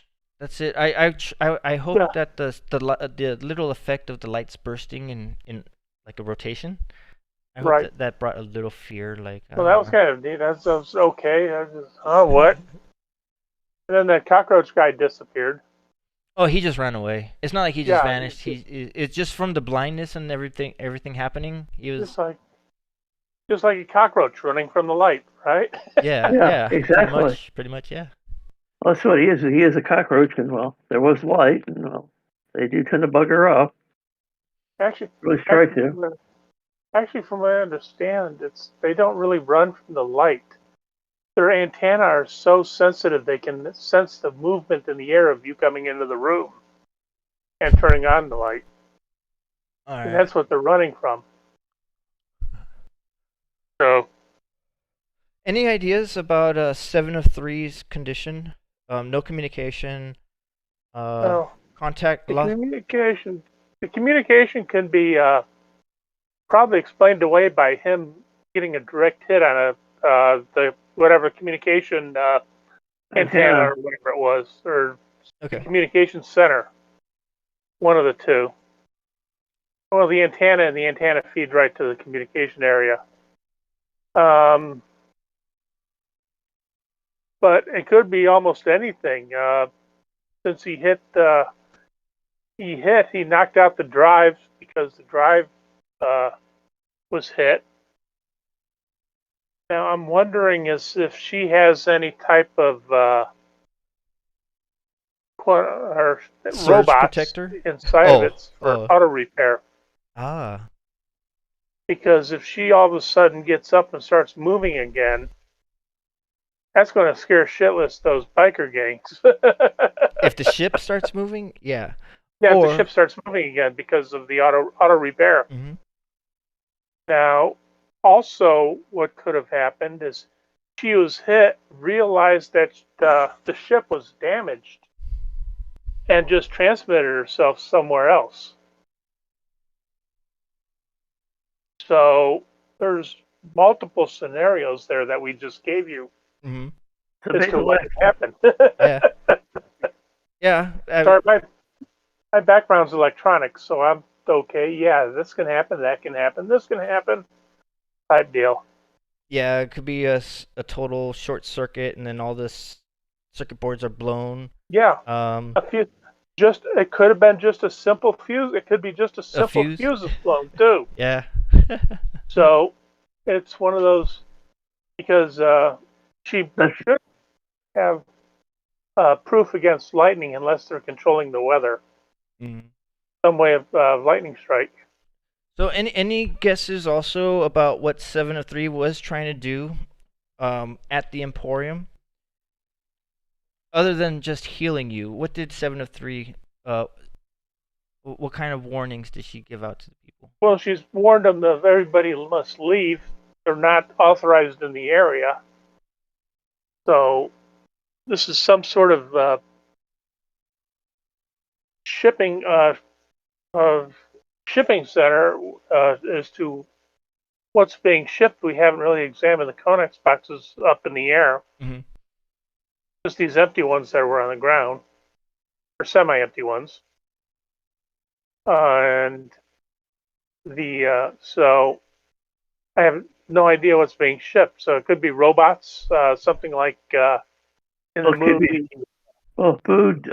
it. I hope
Yeah.
that the little effect of the lights bursting in like a rotation. I hope
Right.
that brought a little fear. Like
Well, that was kind of neat. That was okay. I just, oh, what? And then that cockroach guy disappeared.
Oh, he just ran away. It's not like he just
Yeah,
vanished. It's just from the blindness and everything happening. He was
Just like a cockroach running from the light, right?
yeah,
Yeah, exactly.
pretty much, yeah.
Well, that's what he is. He is a cockroach, and well, there was light, and well, they do tend to bugger up.
Actually,
At least try to.
Actually, from what I understand, they don't really run from the light. Their antennae are so sensitive they can sense the movement in the air of you coming into the room and turning on the light.
All
And
right.
that's what they're running from. So,
Any ideas about 7 of 3's condition? No communication.
well,
Contact
the
lost.
communication can be probably explained away by him getting a direct hit on the whatever communication antenna or whatever it was, or the
Okay.
communication center. One of the two. Well, the antenna and the antenna feed right to the communication area. But it could be almost anything. Since he knocked out the drive because the drive was hit. Now I'm wondering if she has any type of
Surge
robots
protector?
inside of it for auto repair.
Ah.
Because if she all of a sudden gets up and starts moving again, that's going to scare shitless those biker gangs.
If the ship starts moving, yeah.
Yeah,
Or-
if the ship starts moving again because of the auto repair.
Mm-hmm.
Now, also, what could have happened is she was hit, realized that the ship was damaged, and just transmitted herself somewhere else. So there's multiple scenarios there that we just gave you
Mm-hmm.
So
as to
basically,
what happened.
Yeah. Yeah.
Sorry, my background's electronics, so I'm okay. Yeah, this can happen, that can happen, this can happen, type deal.
Yeah, it could be a total short circuit, and then all this circuit boards are blown.
Yeah, a few. It could have been just a simple fuse. It could be just a simple
fuse?
fuse is blown too.
Yeah.
So it's one of those because she should have proof against lightning unless they're controlling the weather.
Mm.
Some way of lightning strike.
So any guesses also about what 7 of 3 was trying to do at the Emporium? Other than just healing you, what did 7 of 3 what kind of warnings did she give out to the people?
Well, she's warned them that everybody must leave. They're not authorized in the area. So this is some sort of shipping center as to what's being shipped. We haven't really examined the Conex boxes up in the air.
Mm-hmm.
Just these empty ones that were on the ground, or semi-empty ones. And so I have no idea what's being shipped. So it could be robots, something like in the movie.
Food.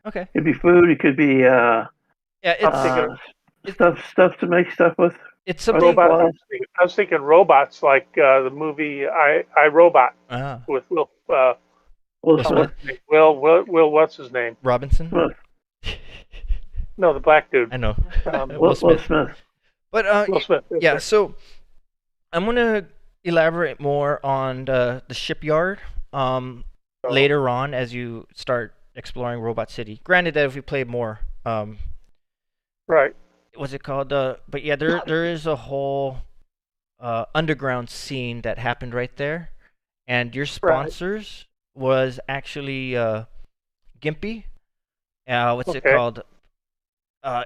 Okay.
It could be food. It could be
Yeah, it's
stuff to make stuff with.
it's something.
Robots. I was thinking robots like the movie I Robot with Will.
Smith?
Will, what's his name?
Robinson.
Smith.
No, the black dude.
I know.
Um,
Will Smith.
Smith.
But
Will Smith.
yeah. So I'm gonna elaborate more on the shipyard later on as you start exploring Robot City. Granted that if we play more,
Right.
what's it called? But yeah, there is a whole underground scene that happened right there, and your sponsors was actually Gimpy. What's it
Okay.
called?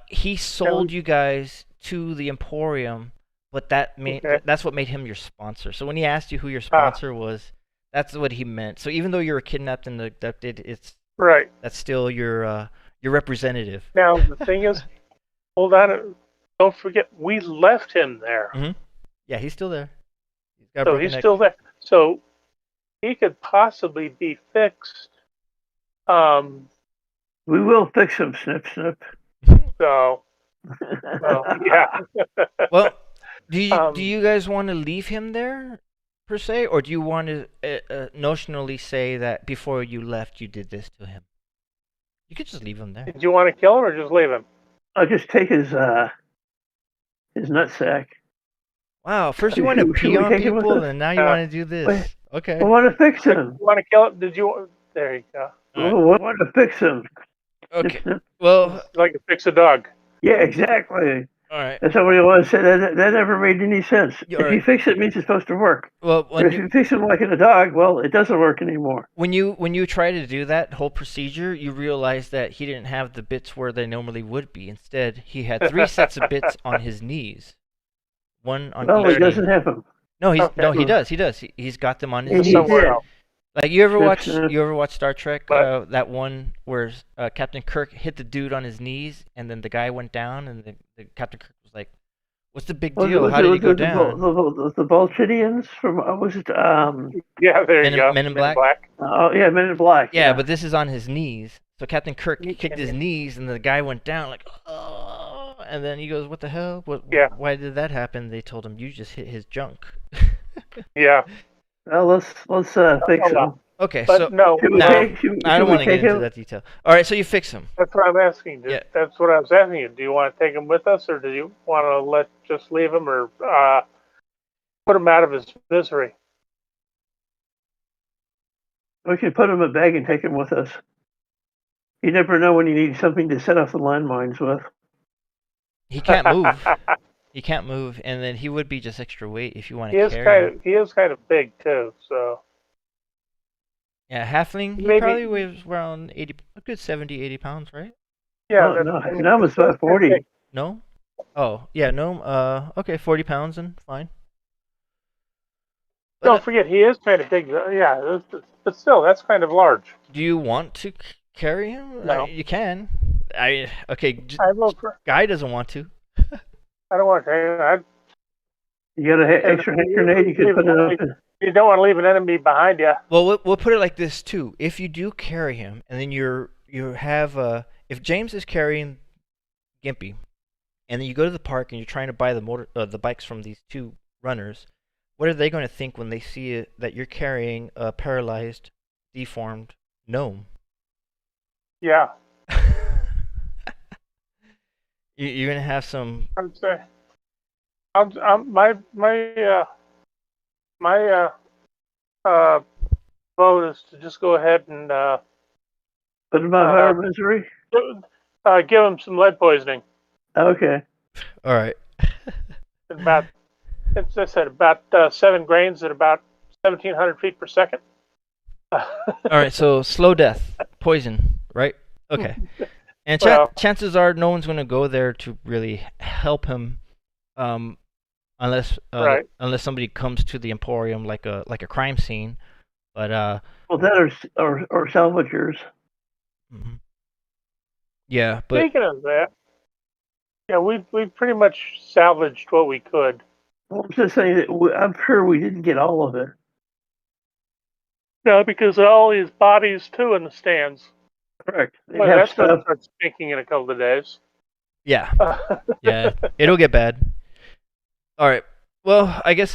He sold you guys to the Emporium, but that's what made him your sponsor. So when he asked you who your sponsor was, that's what he meant. So even though you were kidnapped and abducted,
Right.
that's still your representative.
Now the thing is, hold on, don't forget we left him there.
Mm-hmm. Yeah, he's still there. Got a
So
broken
he's
neck.
still there. So he could possibly be fixed.
We will fix him, Snip Snip.
So yeah.
Well, do
Um,
you guys want to leave him there per se, or do you want to notionally say that before you left you did this to him? You could just leave him there.
Did you want to kill him or just leave him?
I'll just take his nutsack.
Wow, first you want to
Should
pee
we
on
take him with
people,
us?
and now you want to do this.
Wait.
Okay.
I want to fix
Did
him.
you want to kill him? Did you? There you go.
I want to fix him.
Okay. Well,
Like to fix a dog.
Yeah, exactly.
all right.
That's somebody once said that never made any sense.
You're
If
right.
you fix it, it means it's supposed to work.
Well,
But if you fix him like in a dog, well, it doesn't work anymore.
when you try to do that whole procedure, you realize that he didn't have the bits where they normally would be. Instead, he had 3 sets of bits on his knees, one on
Well,
each
he
knee.
doesn't have them.
No,
Okay.
he does. He's got them on his
He
knees.
Somewhere
did.
else.
Like you ever
Snip, snip.
watch Star Trek?
What?
That one where Captain Kirk hit the dude on his knees, and then the guy went down, and the Captain Kirk was like, "What's the big deal? How did he go down?"
The Volchidians from was it?
Yeah, there
Men
you
in-
go.
Men in Black?
Oh yeah, Men in Black.
Yeah, but this is on his knees. So Captain Kirk
You
kicked his
can't-
knees, and the guy went down like, "Oh!" And then he goes, "What the hell?
Yeah.
Why did that happen?" They told him, "You just hit his junk."
Yeah.
Well, let's fix him.
Okay,
But
so
no,
Should we
No,
take?
I
should
don't
we
want to get
take
into
him?
that detail. All right, so you fix him.
that's what I'm asking.
Yeah.
That's what I was asking you. Do you want to take him with us, or do you want to just leave him, or put him out of his misery?
We can put him in a bag and take him with us. You never know when you need something to set off the landmines with.
He can't move. He can't move, and then he would be just extra weight if you want
He
to
is
carry him.
he is kind of big too. So
Yeah, halfling. He
Maybe-
probably weighs around a good 70, 80 pounds, right?
yeah.
Oh, no, no, it's about 40.
No. Oh, yeah, no. Okay, 40 pounds and fine. But,
Don't forget, he is kind of big. Yeah, but still, that's kind of large.
do you want to carry him?
No.
You can. Okay.
I vote for.
Guy doesn't want to.
I don't want to.
You got an extra hand grenade, you can put it up.
You don't want to leave an enemy behind you.
Well, we'll put it like this too. If you do carry him, and then you have if James is carrying Gimpy, and then you go to the park and you're trying to buy the bikes from these 2 runners, what are they going to think when they see it, that you're carrying a paralyzed, deformed gnome?
Yeah,
You're gonna have some.
I would say. My vote is to just go ahead and
Put him out of our misery.
give him some lead poisoning.
Okay.
All right.
About, as I said, about 7 grains at about 1,700 feet per second.
All right. So slow death, poison, right? Okay. And
Well-
chances are no one's gonna go there to really help him, unless
Right.
unless somebody comes to the Emporium like a crime scene. But
Well, that or salvagers.
mhm. Yeah, but
Speaking of that, yeah, we pretty much salvaged what we could.
Well, I'm just saying that I'm sure we didn't get all of it.
No, because of all these bodies too in the stands.
Correct. They
Well,
have
that's going to
stuff.
start stinking in a couple of days.
yeah, it'll get bad. All right. Well, I guess